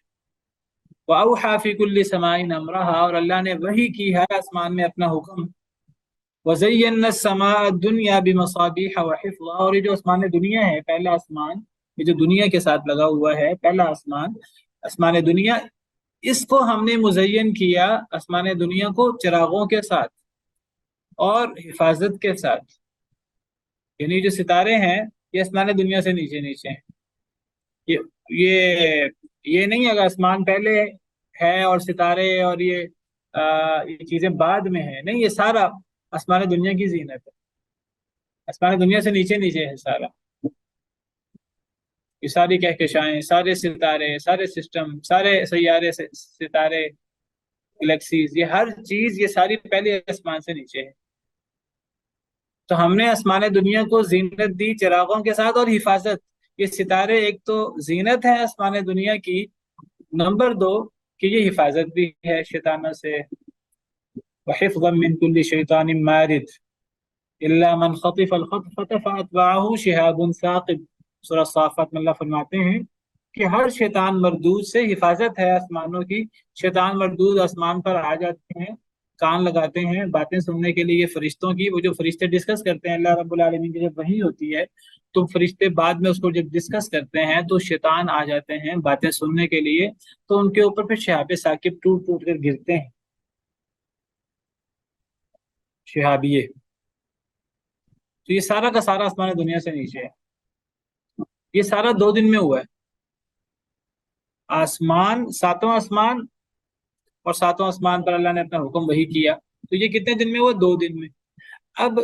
وأوحى فی کل سماء امرها، اور اللہ نے وحی کی ہر آسمان میں اپنا حکم. وزینا السماء الدنیا بمصابیح وحفظا، اور یہ جو آسمان دنیا ہے، پہلا آسمان، یہ جو دنیا کے ساتھ لگا ہوا ہے، پہلا آسمان، آسمان دنیا، اس کو ہم نے مزین کیا، آسمان دنیا کو چراغوں کے ساتھ اور حفاظت کے ساتھ. یعنی جو ستارے ہیں یہ آسمان دنیا سے نیچے نیچے ہیں. یہ نہیں اگر آسمان پہلے ہے اور ستارے اور یہ چیزیں بعد میں ہیں، نہیں، یہ سارا آسمان دنیا کی زینت ہے. آسمان دنیا سے نیچے نیچے ہے سارا. یہ ساری کہکشائیں، سارے ستارے، سارے سسٹم، سارے سیارے، ستارے، گلیکسیز، یہ ہر چیز، یہ ساری پہلے آسمان سے نیچے ہے. تو ہم نے آسمان دنیا کو زینت دی چراغوں کے ساتھ اور حفاظت. یہ ستارے ایک تو زینت ہے آسمان دنیا کی، نمبر 2 کہ یہ حفاظت بھی ہے شیطانوں سے. وحفظا من كل شیطان مارد الا من خطف الخطفة فاتبعه شهاب ثاقب. سورہ صافات میں اللہ فرماتے ہیں کہ ہر شیطان مردود سے حفاظت ہے آسمانوں کی. شیطان مردود آسمان پر آ جاتے ہیں، کان لگاتے ہیں باتیں سننے کے لیے فرشتوں کی. وہ جو فرشتے ڈسکس کرتے ہیں اللہ رب العالمین کی جب وحی ہوتی ہے، تو فرشتے بعد میں اس کو جب ڈسکس کرتے ہیں تو شیطان آ جاتے ہیں باتیں سننے کے لیے، تو ان کے اوپر پھر شہاب ثاقب ٹوٹ ٹوٹ کر گرتے ہیں. شہابیے. تو یہ سارا کا سارا آسمان دنیا سے نیچے ہے. یہ سارا 2 دن میں ہوا ہے. آسمان، 7واں آسمان، اور 7واں آسمان پر اللہ نے اپنا حکم وحی کیا. تو یہ کتنے دن میں ہوا؟ 2 دن میں. اب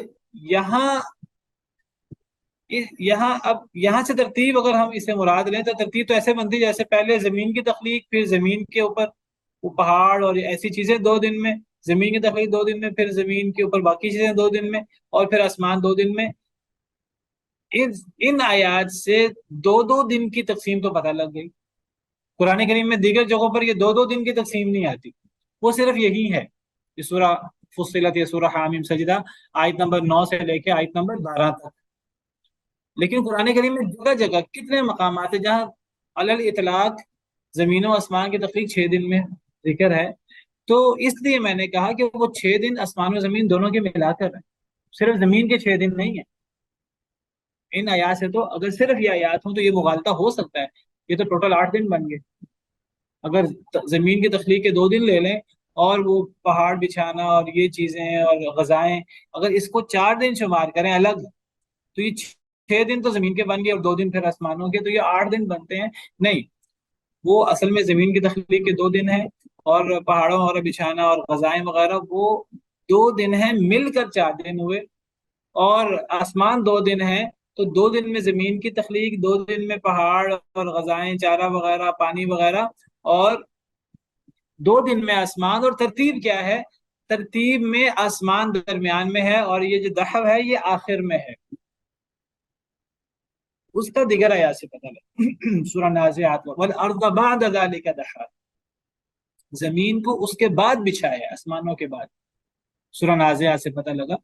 یہاں سے ترتیب اگر ہم اسے مراد لیں تو ترتیب تو ایسے بنتی جیسے پہلے زمین کی تخلیق، پھر زمین کے اوپر وہ پہاڑ اور ایسی چیزیں 2 دن میں، زمین کی تخلیق 2 دن میں، پھر زمین کے اوپر باقی چیزیں 2 دن میں، اور پھر آسمان 2 دن میں. ان آیات سے 2 2 دن کی تقسیم تو پتہ لگ گئی. قرآن کریم میں دیگر جگہوں پر یہ 2 2 دن کی تقسیم نہیں آتی، وہ صرف یہی ہے. یہ سورہ فصلت، یہ سورہ حامیم سجدہ آیت نمبر 9 سے لے کے آیت نمبر 12 تک. لیکن قرآن کریم میں جگہ جگہ کتنے مقامات ہیں جہاں علی الاطلاق زمین و آسمان کی تخلیق 6 دن میں ذکر ہے. تو اس لیے میں نے کہا کہ وہ 6 دن آسمان و زمین دونوں کے ملا کر ہیں، صرف زمین کے 6 دن نہیں ہیں. ان آیات سے تو اگر صرف یہ آیات ہوں تو یہ مغالطہ ہو سکتا ہے، یہ تو ٹوٹل 8 دن بن گئے. اگر زمین کی تخلیق کے 2 دن لے لیں اور وہ پہاڑ بچھانا اور یہ چیزیں اور غذائیں، اگر اس کو 4 دن شمار کریں الگ، تو یہ 6 دن تو زمین کے بن گئے اور 2 دن پھر آسمانوں کے، تو یہ 8 دن بنتے ہیں. نہیں، وہ اصل میں زمین کی تخلیق کے 2 دن ہیں، اور پہاڑوں وغیرہ بچھانا اور غذائیں وغیرہ وہ 2 دن ہیں، مل کر 4 دن ہوئے. اور آسمان 2 دن ہیں، تو 2 دن میں زمین کی تخلیق، 2 دن میں پہاڑ اور غذائیں، چارہ وغیرہ، پانی وغیرہ، اور 2 دن میں آسمان. اور ترتیب کیا ہے؟ ترتیب میں آسمان درمیان میں ہے، اور یہ جو دحو ہے یہ آخر میں ہے. اس کا دیگر آیات سے پتہ لگا. سورہ نازعات والارض بعد ذلك دحا، زمین کو اس کے بعد بچھایا، آسمانوں کے بعد. سورہ نازعات سے پتہ لگا.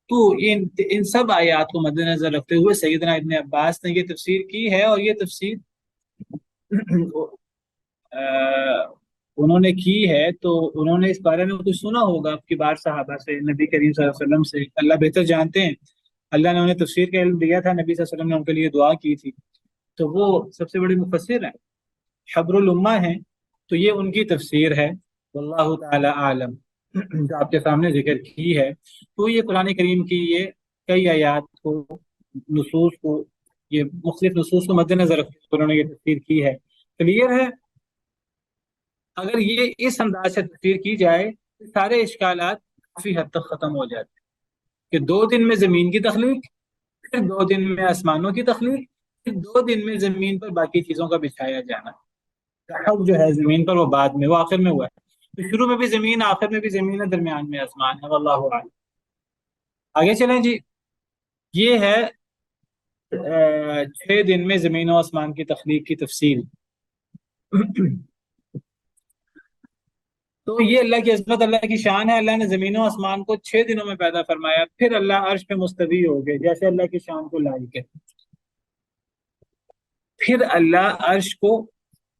تو ان سب آیات کو مد نظر رکھتے ہوئے سیدنا ابن عباس نے یہ تفسیر کی ہے، اور یہ تفسیر انہوں نے کی ہے. تو انہوں نے اس بارے میں کچھ سنا ہوگا آپ کی بار صحابہ سے، نبی کریم صلی اللہ علیہ وسلم سے. اللہ بہتر جانتے ہیں، اللہ نے انہیں تفسیر کا علم دیا تھا، نبی صلی اللہ علیہ وسلم نے ان کے لیے دعا کی تھی. تو وہ سب سے بڑے مفسر ہیں، حبر الامہ ہیں. تو یہ ان کی تفسیر ہے، واللہ تعالی عالم، جو آپ کے سامنے ذکر کی ہے. تو یہ قرآن کریم کی یہ کئی آیات کو، نصوص کو، یہ مختلف نصوص کو مد نظر رکھتے ہوئے انہوں نے یہ تفسیر کی ہے. کلیئر ہے؟ اگر یہ اس انداز سے تفسیر کی جائے تو سارے اشکالات کافی حد تک ختم ہو جاتے ہیں، کہ 2 دن میں زمین کی تخلیق، پھر 2 دن میں آسمانوں کی تخلیق، پھر 2 دن میں زمین پر باقی چیزوں کا بچھایا جانا. تحف جو ہے زمین پر وہ بعد میں، وہ آخر میں ہوا ہے. تو شروع میں بھی زمین، آخر میں بھی زمین ہے، درمیان میں آسمان ہے. واللہ اعلم. آگے چلیں جی. یہ ہے 6 دن میں زمین و آسمان کی تخلیق کی تفصیل. تو یہ اللہ کی عظمت، اللہ کی شان ہے. اللہ نے زمین و آسمان کو 6 دنوں میں پیدا فرمایا، پھر اللہ عرش پہ مستوی ہو گئے، جیسے اللہ کی شان کو لائق ہے. پھر اللہ عرش کو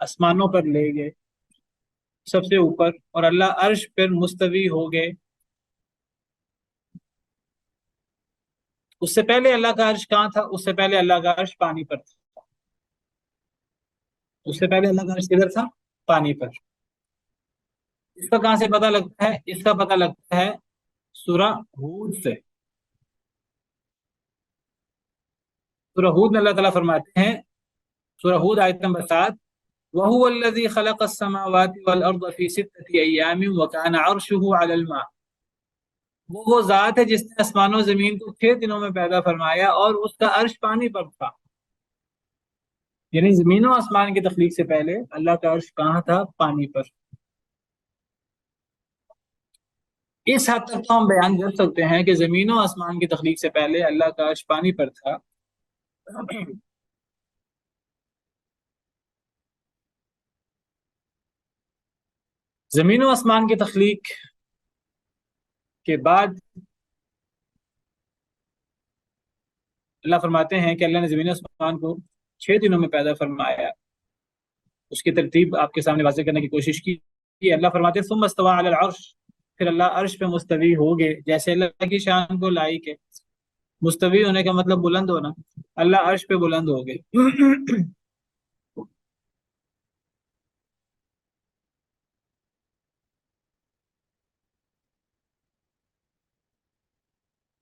آسمانوں پر لے گئے سب سے اوپر، اور اللہ عرش پر مستوی ہو گئے. اس سے پہلے اللہ کا عرش کہاں تھا؟ اس سے پہلے اللہ کا عرش پانی پر تھا. اس سے پہلے اللہ کا عرش کدھر تھا؟ پانی پر. اس کا کہاں سے پتہ لگتا ہے؟ اس کا پتہ لگتا ہے سورہ ہود سے. سورہ ہود میں اللہ تعالیٰ فرماتے ہیں، سورہ ہود آیت نمبر 7، وَهُوَ الَّذِي خَلَقَ السَّمَاوَاتِ وَالْأَرْضَ فِي سِتَّةِ أَيَّامٍ وَكَانَ عَرْشُهُ عَلَى الْمَاءِ. وہ ذات ہے جس نے آسمان و زمین کو 6 دنوں میں پیدا فرمایا، اور اس کا عرش پانی پر تھا. یعنی زمین و آسمان کی تخلیق سے پہلے اللہ کا عرش کہاں تھا؟ پانی پر. اس حد تک تو ہم بیان کر سکتے ہیں کہ زمین و آسمان کی تخلیق سے پہلے اللہ کا عرش پانی پر تھا. زمین و آسمان کی تخلیق کے بعد اللہ فرماتے ہیں کہ اللہ نے زمین و آسمان کو 6 دنوں میں پیدا فرمایا. اس کی ترتیب آپ کے سامنے واضح کرنے کی کوشش کی. اللہ فرماتے ہیں ثم استوى على العرش، پھر اللہ عرش پہ مستوی ہو گئے، جیسے اللہ کی شان کو لائق ہے. مستوی ہونے کا مطلب بلند ہونا. اللہ عرش پہ بلند ہو گئے.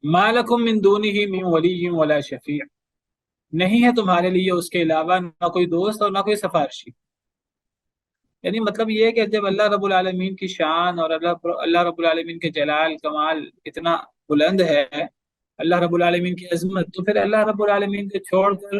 ما لکم من دونہ من ولی ولا شفیع، نہیں ہے تمہارے لیے اس کے علاوہ نہ کوئی دوست اور نہ کوئی سفارشی. یعنی مطلب یہ ہے کہ جب اللہ رب العالمین کی شان اور اللہ رب العالمین کے جلال کمال اتنا بلند ہے، اللہ رب العالمین کی عظمت، تو پھر اللہ رب العالمین کو چھوڑ کر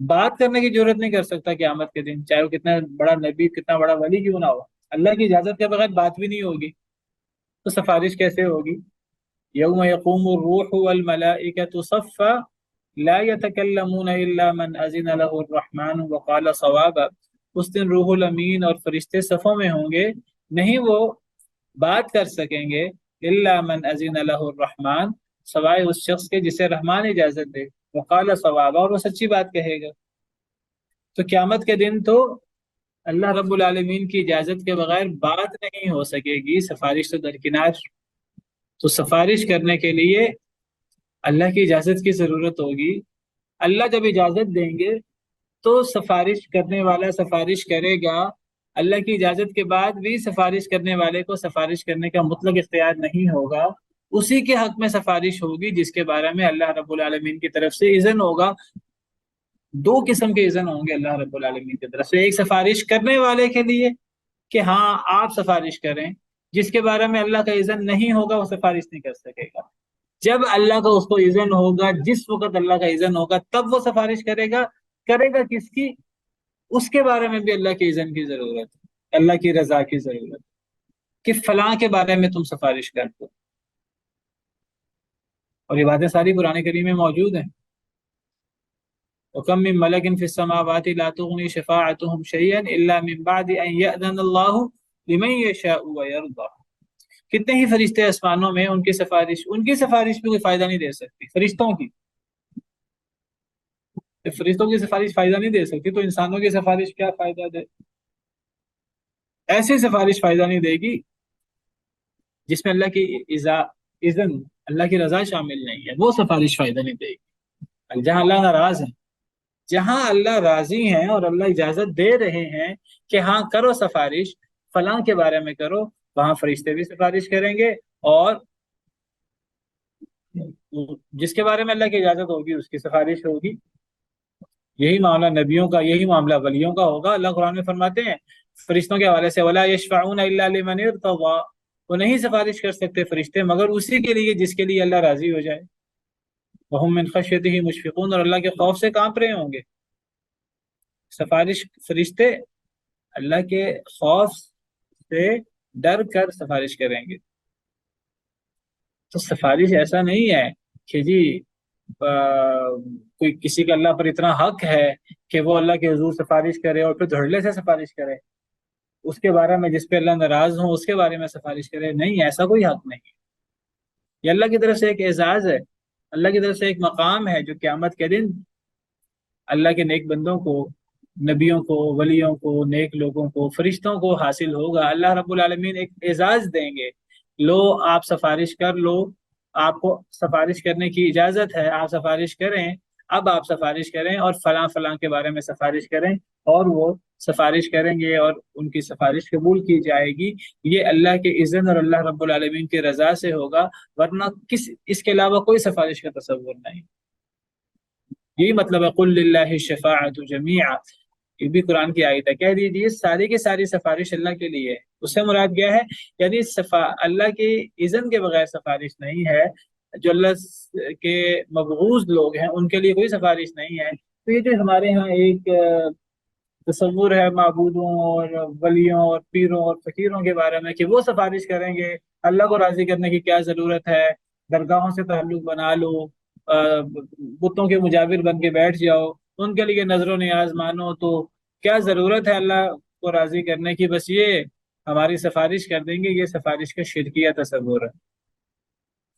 بات کرنے کی ضرورت نہیں کر سکتا قیامت کے دن، چاہے وہ کتنا بڑا نبی کتنا بڑا ولی کیوں نہ ہو، اللہ کی اجازت کے بغیر بات بھی نہیں ہوگی، تو سفارش کیسے ہوگی؟ یوم یقوم الروح والملائکۃ صفا لا يتكلمون الا من اذن له الرحمن وقال صوابا، اس دن روح الامین اور فرشتے صفوں میں ہوں گے، نہیں وہ بات کر سکیں گے الا من اذن له الرحمن، سوائے اس شخص کے جسے رحمان اجازت دے، وقال صوابا، اور وہ سچی بات کہے گا۔ تو قیامت کے دن تو اللہ رب العالمین کی اجازت کے بغیر بات نہیں ہو سکے گی، سفارش تو درکنار۔ تو سفارش کرنے کے لیے اللہ کی اجازت کی ضرورت ہوگی، اللہ جب اجازت دیں گے تو سفارش کرنے والا سفارش کرے گا، اللہ کی اجازت کے بعد بھی سفارش کرنے والے کو سفارش کرنے کا مطلق اختیار نہیں ہوگا، اسی کے حق میں سفارش ہوگی جس کے بارے میں اللہ رب العالمین کی طرف سے اذن ہوگا۔ دو قسم کے اذن ہوں گے اللہ رب العالمین کی طرف سے، ایک سفارش کرنے والے کے لیے کہ ہاں آپ سفارش کریں، جس کے بارے میں اللہ کا اذن نہیں ہوگا وہ سفارش نہیں کر سکے گا۔ جب اللہ کا اس کو اذن ہوگا، جس وقت اللہ کا اذن ہوگا تب وہ سفارش کرے گا۔ کرے گا کس کی؟ اس کے بارے میں بھی اللہ کے اذن کی ضرورت ہے، اللہ کی رضا کی ضرورت ہے کہ فلاں کے بارے میں تم سفارش کر دو، اور یہ باتیں ساری قرآن کریم میں موجود ہیں۔ وَكَم مِّن مَلَكٍ فِي السَّمَاوَاتِ لَا تُغْنِي شَفَاعَتُهُمْ شَيْئًا إِلَّا مِن بَعْدِ أَن يَأْذَنَ اللَّهُ لِمَن يَشَاءُ وَيَرْضَىٰ، کتنے ہی فرشتے آسمانوں میں، ان کی سفارش بھی کوئی فائدہ نہیں دے سکتی، فرشتوں کی سفارش فائدہ نہیں دے سکتی، تو انسانوں کی سفارش کیا فائدہ دے؟ ایسی سفارش فائدہ نہیں دے گی جس میں اللہ کی اذن، اللہ کی رضا شامل نہیں ہے، وہ سفارش فائدہ نہیں دے گی۔ جہاں اللہ ناراض ہے، جہاں اللہ راضی ہیں اور اللہ اجازت دے رہے ہیں کہ ہاں کرو سفارش، فلاں کے بارے میں کرو، وہاں فرشتے بھی سفارش کریں گے، اور جس کے بارے میں اللہ کی اجازت ہوگی اس کی سفارش ہوگی۔ یہی معاملہ نبیوں کا، یہی معاملہ ولیوں کا ہوگا۔ اللہ قرآن میں فرماتے ہیں فرشتوں کے حوالے سے وَلَا يَشْفَعُونَ إِلَّا لِمَنِ ارْتَضَىٰ، وہ نہیں سفارش کر سکتے فرشتے مگر اسی کے لیے جس کے لیے اللہ راضی ہو جائے۔ وَهُم مِّن خَشْيَتِهِ مُشْفِقُونَ، اور اللہ کے خوف سے کانپ رہے ہوں گے۔ سفارش فرشتے اللہ کے خوف سے ڈر کر سفارش کریں گے۔ تو سفارش ایسا نہیں ہے کہ جی کوئی کسی کا اللہ پر اتنا حق ہے کہ وہ اللہ کے حضور سفارش کرے اور پھر دھڑلے سے سفارش کرے، اس کے بارے میں جس پہ اللہ ناراض ہو اس کے بارے میں سفارش کرے، نہیں، ایسا کوئی حق نہیں۔ یہ اللہ کی طرف سے ایک اعزاز ہے، اللہ کی طرف سے ایک مقام ہے جو قیامت کے دن اللہ کے نیک بندوں کو، نبیوں کو، ولیوں کو، نیک لوگوں کو، فرشتوں کو حاصل ہوگا۔ اللہ رب العالمین ایک اعزاز دیں گے، لو آپ سفارش کر لو، آپ کو سفارش کرنے کی اجازت ہے، آپ سفارش کریں، اب آپ سفارش کریں اور فلاں فلاں کے بارے میں سفارش کریں، اور وہ سفارش کریں گے اور ان کی سفارش قبول کی جائے گی۔ یہ اللہ کے اذن اور اللہ رب العالمین کی رضا سے ہوگا، ورنہ اس کے علاوہ کوئی سفارش کا تصور نہیں۔ یہی مطلب ہے قُلْ لِلَّهِ الشَّفَاعَةُ جَمِيعًا، یہ بھی قرآن کی آیت ہے، کہہ دیجیے ساری کی ساری سفارش اللہ کے لیے ہے۔ اس سے مراد کیا ہے؟ یعنی اللہ کے اذن کے بغیر سفارش نہیں ہے، جو اللہ کے مبغوض لوگ ہیں ان کے لیے کوئی سفارش نہیں ہے۔ تو یہ جو ہمارے ہاں ایک تصور ہے معبودوں اور ولیوں اور پیروں اور فقیروں کے بارے میں کہ وہ سفارش کریں گے، اللہ کو راضی کرنے کی کیا ضرورت ہے، درگاہوں سے تعلق بنا لو، بتوں کے مجاور بن کے بیٹھ جاؤ، ان کے لیے نظر و نیاز مانو، تو کیا ضرورت ہے اللہ کو راضی کرنے کی، بس یہ ہماری سفارش کر دیں گے، یہ سفارش کا شرکیہ تصور ہے۔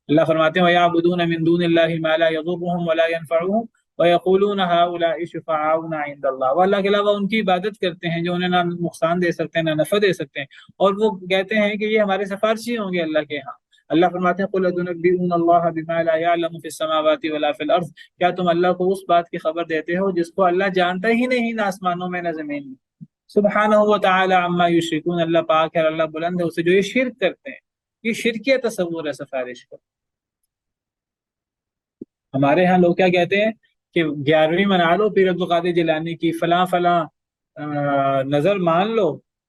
اللہ فرماتے ہیں وَيَعْبُدُونَ مِن دُونِ اللَّهِ مَا لَا يَضُرُّهُمْ وَلَا يَنفَعُهُمْ وَيَقُولُونَ هَؤُلَاءِ شُفَعَاؤُنَا عِندَ اللَّهِ، وہ اللہ کے علاوہ ان کی عبادت کرتے ہیں جو انہیں نہ نقصان دے سکتے ہیں نہ نفع دے سکتے ہیں، اور وہ کہتے ہیں کہ یہ ہمارے سفارشی ہوں گے اللہ کے ہاں۔ اللہ فرماتے ہیں قُلْ أَتُنَبِّئُونَ اللَّهَ بِمَا لَا يَعْلَمُ فِي السَّمَاوَاتِ وَلَا فِي الْأَرْضِ، کیا تم اللہ کو اس بات کی خبر دیتے ہو جس کو اللہ جانتا ہی نہیں، نہ آسمانوں میں نہ زمین میں۔ سبحانہ و تعالی عما یشرکون، اللہ پاک ہے، اللہ بلند ہے اسے جو یہ شرک کرتے ہیں۔ یہ شرکیہ تصور ہے سفارش کا۔ ہمارے ہاں لوگ کیا کہتے ہیں کہ 11ویں منا لو پیر عبد القادر جیلانی کی، فلاں فلاں نظر مان لو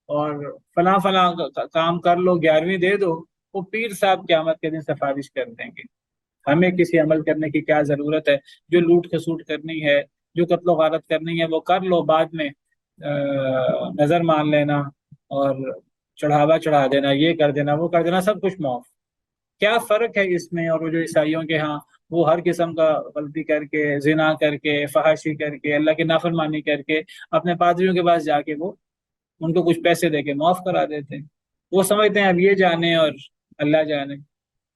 اور فلاں فلاں کام کر لو، 11ویں دے دو، وہ پیر صاحب قیامت کے دن سفارش کر دیں گے۔ ہمیں کسی عمل کرنے کی کیا ضرورت ہے؟ جو لوٹ کھسوٹ کرنی ہے، جو قتل و غارت کرنی ہے وہ کر لو، بعد میں نظر مان لینا اور چڑھاوا چڑھا دینا، یہ کر دینا وہ کر دینا، سب کچھ معاف۔ کیا فرق ہے اس میں اور وہ جو عیسائیوں کے ہاں وہ ہر قسم کا غلطی کر کے، زنا کر کے، فحاشی کر کے، اللہ کی نافرمانی کر کے اپنے پادریوں کے پاس جا کے وہ ان کو کچھ پیسے دے کے معاف کرا دیتے ہیں۔ وہ سمجھتے ہیں اب یہ جانے اور اللہ جانے۔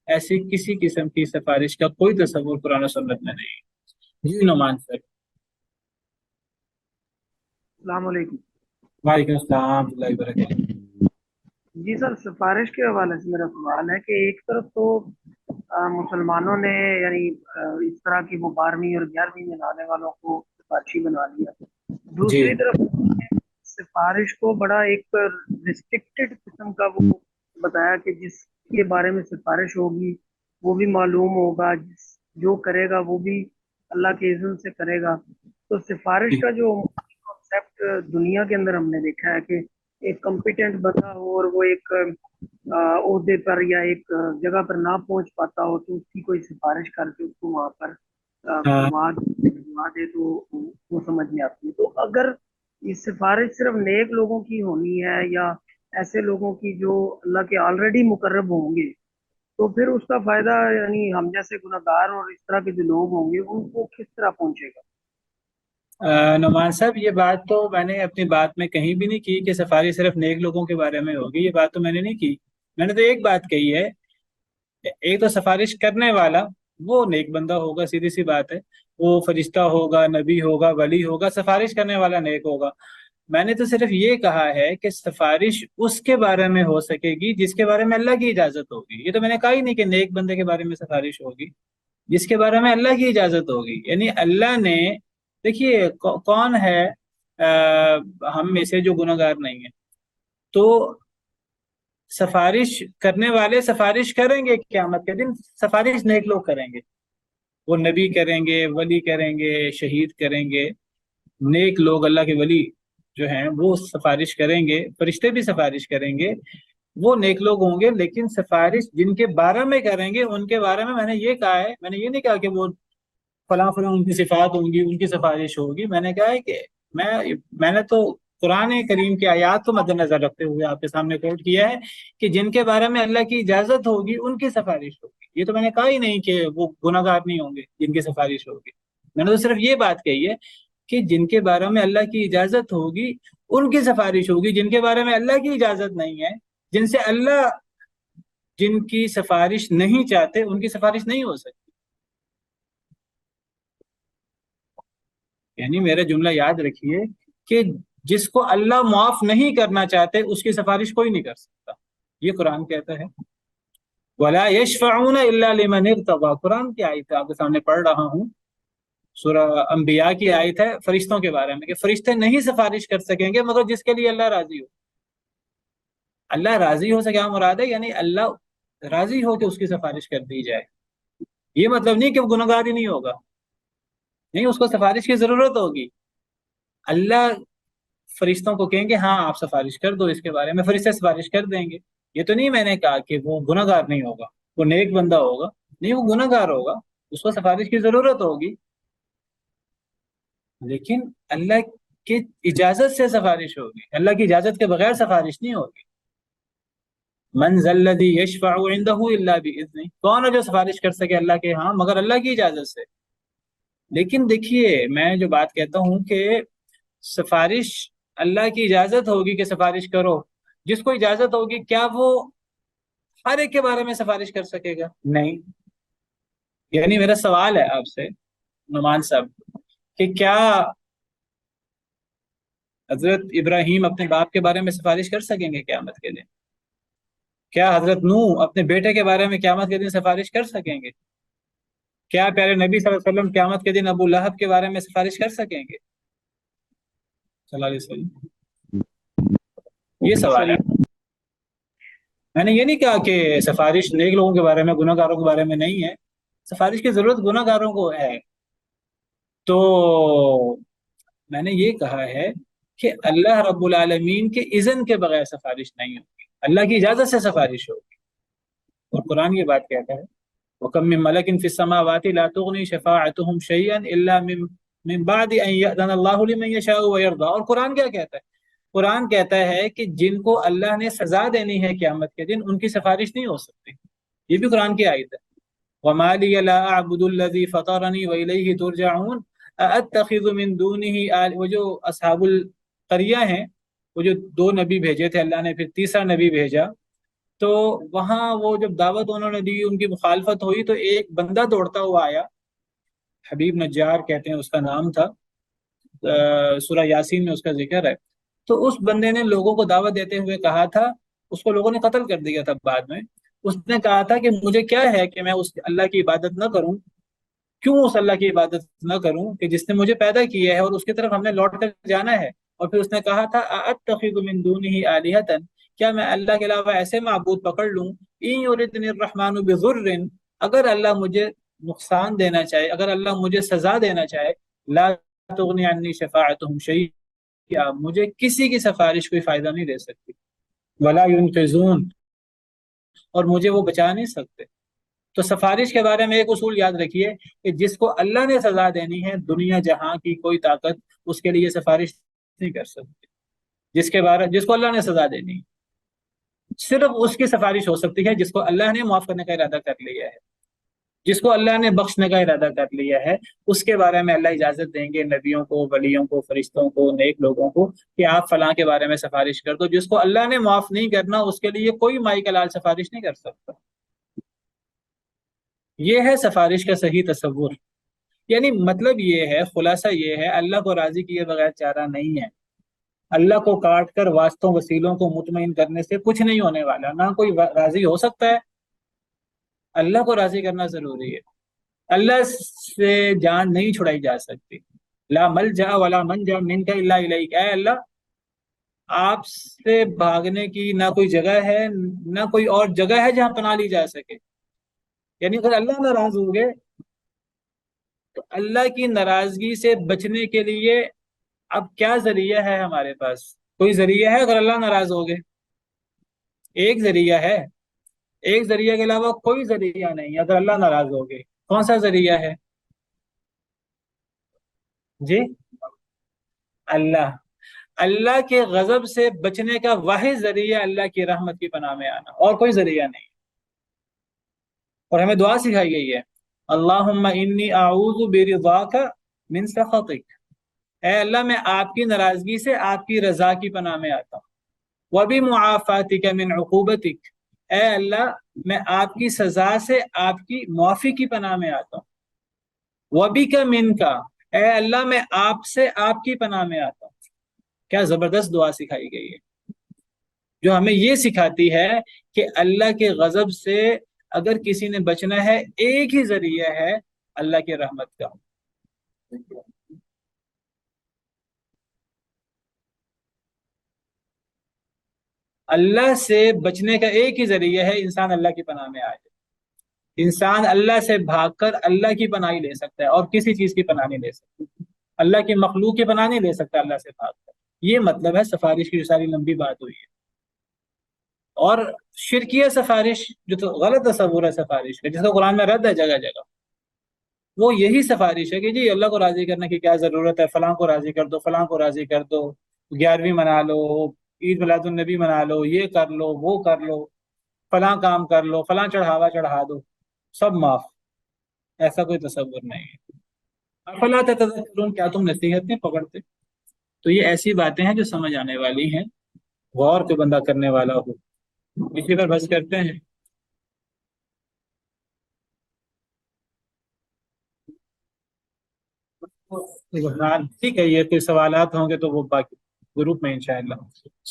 ایسی کسی قسم کی سفارش کا کوئی تصور قرآن و سنت میں نہیں۔ جی نعمان سر۔ السلام علیکم۔ وعلیکم السلام ورحمۃ اللہ وبرکاتہ۔ جی سر، سفارش کے حوالے سے میرا سوال ہے کہ ایک طرف تو مسلمانوں نے یعنی اس طرح کی وہ 12ویں اور 11ویں میں لانے والوں کو سفارشی بنا لیا، دوسری طرف سفارش کو بڑا ایک ریسٹرکٹڈ قسم کا وہ بتایا کہ جس کے بارے میں سفارش ہوگی وہ بھی معلوم ہوگا، جو کرے گا وہ بھی اللہ کے اذن سے کرے گا۔ تو سفارش کا جو کانسیپٹ دنیا کے اندر ہم نے دیکھا ہے کہ ایک کمپیٹنٹ بندہ ہو اور وہ ایک عہدے پر یا ایک جگہ پر نہ پہنچ پاتا ہو تو اس کی کوئی سفارش کر کے اس کو وہاں پر بھجوا دے تو وہ سمجھ میں آتی ہے۔ تو اگر یہ سفارش صرف نیک لوگوں کی ہونی ہے یا ایسے لوگوں کی جو اللہ کے آلریڈی مقرب ہوں گے، تو پھر اس کا فائدہ یعنی ہم جیسے گناہگار اور اس طرح کے جو لوگ ہوں گے ان کو کس طرح پہنچے گا؟ نعمان صاحب، یہ بات تو میں نے اپنی بات میں کہیں بھی نہیں کی کہ سفارش صرف نیک لوگوں کے بارے میں ہوگی، یہ بات تو میں نے نہیں کی۔ میں نے تو ایک بات کہی ہے، ایک تو سفارش کرنے والا وہ نیک بندہ ہوگا، سیدھی سی بات ہے، وہ فرشتہ ہوگا، نبی ہوگا، ولی ہوگا، سفارش کرنے والا نیک ہوگا۔ میں نے تو صرف یہ کہا ہے کہ سفارش اس کے بارے میں ہو سکے گی جس کے بارے میں اللہ کی اجازت ہوگی۔ یہ تو میں نے کہا ہی نہیں کہ نیک بندے کے بارے میں سفارش ہوگی، جس کے بارے میں اللہ کی اجازت ہوگی۔ یعنی اللہ نے، دیکھیے کون ہے ہم میں سے جو گناہگار نہیں ہے، تو سفارش کرنے والے سفارش کریں گے قیامت کے دن، سفارش نیک لوگ کریں گے، وہ نبی کریں گے، ولی کریں گے، شہید کریں گے، نیک لوگ اللہ کے ولی جو ہیں وہ سفارش کریں گے، فرشتے بھی سفارش کریں گے، وہ نیک لوگ ہوں گے۔ لیکن سفارش جن کے بارے میں کریں گے ان کے بارے میں نے یہ کہا ہے، میں نے یہ نہیں کہا کہ وہ فلاں فلاں ان کی صفات ہوں گی ان کی سفارش ہوگی۔ میں نے کہا ہے کہ میں نے تو قرآن کریم کی آیات کو مد نظر رکھتے ہوئے آپ کے سامنے کوٹ کیا ہے کہ جن کے بارے میں اللہ کی اجازت ہوگی ان کی سفارش ہوگی۔ یہ تو میں نے کہا ہی نہیں کہ وہ گناہگار نہیں ہوں گے جن کی سفارش ہوگی۔ میں نے تو صرف یہ بات کہی ہے کہ جن کے بارے میں اللہ کی اجازت ہوگی ان کی سفارش ہوگی، جن کے بارے میں اللہ کی اجازت نہیں ہے، جن سے اللہ جن کی سفارش نہیں چاہتے ان کی سفارش نہیں ہو سکتی۔ یعنی میرا جملہ یاد رکھیے کہ جس کو اللہ معاف نہیں کرنا چاہتے اس کی سفارش کوئی نہیں کر سکتا، یہ قرآن کہتا ہے۔ وَلَا يَشْفَعُونَ إِلَّا لِمَنِ ارْتَضَىٰ، قرآن کی آیت ہے، آپ کے سامنے پڑھ رہا ہوں، سورہ انبیاء کی آیت ہے فرشتوں کے بارے میں کہ فرشتے نہیں سفارش کر سکیں گے مگر جس کے لیے اللہ راضی ہو۔ اللہ راضی ہو سے کیا مراد ہے؟ یعنی اللہ راضی ہو کہ اس کی سفارش کر دی جائے۔ یہ مطلب نہیں کہ وہ گناہگار ہی نہیں ہوگا، نہیں، اس کو سفارش کی ضرورت ہوگی۔ اللہ فرشتوں کو کہیں گے ہاں آپ سفارش کر دو اس کے بارے میں، فرشتے سفارش کر دیں گے۔ یہ تو نہیں میں نے کہا کہ وہ گناہگار نہیں ہوگا، وہ نیک بندہ ہوگا، نہیں، وہ گناہگار ہوگا، اس کو سفارش کی ضرورت ہوگی، لیکن اللہ کی اجازت سے سفارش ہوگی، اللہ کی اجازت کے بغیر سفارش نہیں ہوگی۔ من ذا الذی یشفع عندہ الا باذنہ، کون ہے جو سفارش کر سکے اللہ کے ہاں مگر اللہ کی اجازت سے۔ لیکن دیکھیے میں جو بات کہتا ہوں کہ سفارش اللہ کی اجازت ہوگی کہ سفارش کرو، جس کو اجازت ہوگی کیا وہ ہر ایک کے بارے میں سفارش کر سکے گا؟ نہیں۔ یعنی میرا سوال ہے آپ سے نعمان صاحب کہ کیا حضرت ابراہیم اپنے باپ کے بارے میں سفارش کر سکیں گے قیامت کے دن؟ کیا حضرت نوح اپنے بیٹے کے بارے میں قیامت کے دن سفارش کر سکیں گے؟ کیا پیارے نبی صلی اللہ علیہ وسلم قیامت کے دن ابو لہب کے بارے میں سفارش کر سکیں گے؟ صلی اللہ علیہ وسلم، یہ سوال ہے۔ میں نے یہ نہیں کہا کہ سفارش نیک لوگوں کے بارے میں، گناہ گاروں کے بارے میں نہیں ہے، سفارش کی ضرورت گناہ گاروں کو ہے۔ تو میں نے یہ کہا ہے کہ اللہ رب العالمین کے اذن کے بغیر سفارش نہیں ہوگی، اللہ کی اجازت سے سفارش ہوگی۔ اور قرآن یہ بات کہتا ہے وَكَم مِّن مَلَكٍ فِي السَّمَاوَاتِ لَا تُغْنِي شَفَاعَتُهُمْ شَيْئًا إِلَّا مِن من بعد ان یأذن اللہ لمن یشاء ویرضی۔ اور قرآن کیا کہتا ہے؟ قرآن کہتا ہے کہ جن کو اللہ نے سزا دینی ہے قیامت کے دن، ان کی سفارش نہیں ہو سکتی۔ یہ بھی قرآن کی آیت ہے۔ وما لی لا اعبد الذی فطرنی والیہ ترجعون ااتخذ من دونہ وہ جو اصحاب القریہ ہیں، وہ جو 2 نبی بھیجے تھے اللہ نے، پھر تیسرا نبی بھیجا، تو وہاں وہ جب دعوت انہوں نے دی، ان کی مخالفت ہوئی، تو ایک بندہ دوڑتا ہوا آیا، حبیب نجار کہتے ہیں اس کا نام تھا، سورہ یاسین میں اس کا ذکر ہے۔ تو اس بندے نے لوگوں کو دعوت دیتے ہوئے کہا تھا، اس کو لوگوں نے قتل کر دیا تھا بعد میں، اس نے کہا تھا کہ مجھے کیا ہے کہ میں اس اللہ کی عبادت نہ کروں، کیوں اس اللہ کی عبادت نہ کروں کہ جس نے مجھے پیدا کیا ہے اور اس کی طرف ہم نے لوٹ کر جانا ہے۔ اور پھر اس نے کہا تھا ااتخذ من دونہ آلہۃ، کیا میں اللہ کے علاوہ ایسے معبود پکڑ لوں، ان یردنی الرحمن بضر، اگر اللہ مجھے نقصان دینا چاہے، اگر اللہ مجھے سزا دینا چاہے، لا تغنی عنی شفاعتہم شیئا، مجھے کسی کی سفارش کوئی فائدہ نہیں دے سکتی، ولا ینقذون، اور مجھے وہ بچا نہیں سکتے۔ تو سفارش کے بارے میں ایک اصول یاد رکھیے کہ جس کو اللہ نے سزا دینی ہے، دنیا جہاں کی کوئی طاقت اس کے لیے سفارش نہیں کر سکتی۔ جس کو اللہ نے سزا دینی ہے، صرف اس کی سفارش ہو سکتی ہے جس کو اللہ نے معاف کرنے کا ارادہ کر لیا ہے، جس کو اللہ نے بخشنے کا ارادہ کر لیا ہے، اس کے بارے میں اللہ اجازت دیں گے نبیوں کو، ولیوں کو، فرشتوں کو، نیک لوگوں کو کہ آپ فلاں کے بارے میں سفارش کر دو۔ جس کو اللہ نے معاف نہیں کرنا، اس کے لیے کوئی مائی کا لال سفارش نہیں کر سکتا۔ یہ ہے سفارش کا صحیح تصور، یعنی مطلب یہ ہے، خلاصہ یہ ہے، اللہ کو راضی کیے بغیر چارہ نہیں ہے۔ اللہ کو کاٹ کر واسطوں وسیلوں کو مطمئن کرنے سے کچھ نہیں ہونے والا، نہ کوئی راضی ہو سکتا ہے۔ اللہ کو راضی کرنا ضروری ہے، اللہ سے جان نہیں چھڑائی جا سکتی۔ لا ملجا ولا منجا منک الا الیک، اے اللہ آپ سے بھاگنے کی نہ کوئی جگہ ہے، نہ کوئی اور جگہ ہے جہاں پناہ لی جا سکے۔ یعنی اگر اللہ ناراض ہو گئے تو اللہ کی ناراضگی سے بچنے کے لیے اب کیا ذریعہ ہے ہمارے پاس؟ کوئی ذریعہ ہے اگر اللہ ناراض ہو گئے؟ ایک ذریعہ ہے، ایک ذریعہ کے علاوہ کوئی ذریعہ نہیں اگر اللہ ناراض ہو گئے۔ کون سا ذریعہ ہے جی؟ اللہ کے غضب سے بچنے کا واحد ذریعہ اللہ کی رحمت کی پناہ میں آنا، اور کوئی ذریعہ نہیں۔ اور ہمیں دعا سکھائی گئی ہے، اللہم انی اعوذ برضاک من سخطک، اے اللہ میں آپ کی ناراضگی سے آپ کی رضا کی پناہ میں آتا ہوں، وبمعافاتک من عقوبتک، اے اللہ میں آپ کی سزا سے آپ کی معافی کی پناہ میں آتا ہوں، وبک منک، اے اللہ میں آپ سے آپ کی پناہ میں آتا ہوں۔ کیا زبردست دعا سکھائی گئی ہے، جو ہمیں یہ سکھاتی ہے کہ اللہ کے غضب سے اگر کسی نے بچنا ہے، ایک ہی ذریعہ ہے اللہ کی رحمت کا۔ اللہ سے بچنے کا ایک ہی ذریعہ ہے انسان اللہ کی پناہ میں آ جائے۔ انسان اللہ سے بھاگ کر اللہ کی پناہ ہی لے سکتا ہے، اور کسی چیز کی پناہ نہیں لے سکتا، اللہ کی مخلوق کی پناہ نہیں لے سکتا اللہ سے بھاگ کر۔ یہ مطلب ہے سفارش کی جو ساری لمبی بات ہوئی ہے۔ اور شرکیہ سفارش جو تو غلط تصور ہے سفارش کا، جس کا قرآن میں رد ہے جگہ جگہ، وہ یہی سفارش ہے کہ جی اللہ کو راضی کرنے کی کیا ضرورت ہے، فلاں کو راضی کر دو، فلاں کو راضی کر دو، 11ویں منا لو، عید میلاد النبی منا لو، یہ کر لو، وہ کر لو، فلاں کام کر لو، فلاں چڑھاوا چڑھا دو، سب معاف۔ ایسا کوئی تصور نہیں ہے۔ افلا تتذکرون، کیا تم نصیحت نہیں پکڑتے؟ تو یہ ایسی باتیں ہیں جو سمجھ آنے والی ہیں، غور کو بندہ کرنے والا ہو۔ اسی پر بس کرتے ہیں۔ ٹھیک ہے، یہ کوئی سوالات ہوں گے تو وہ باقی گروپ میں انشاءاللہ۔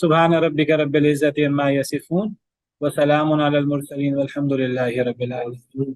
سبحان ربک رب العزت عما یصفون وسلام علی المرسلین والحمد للہ رب العالمین۔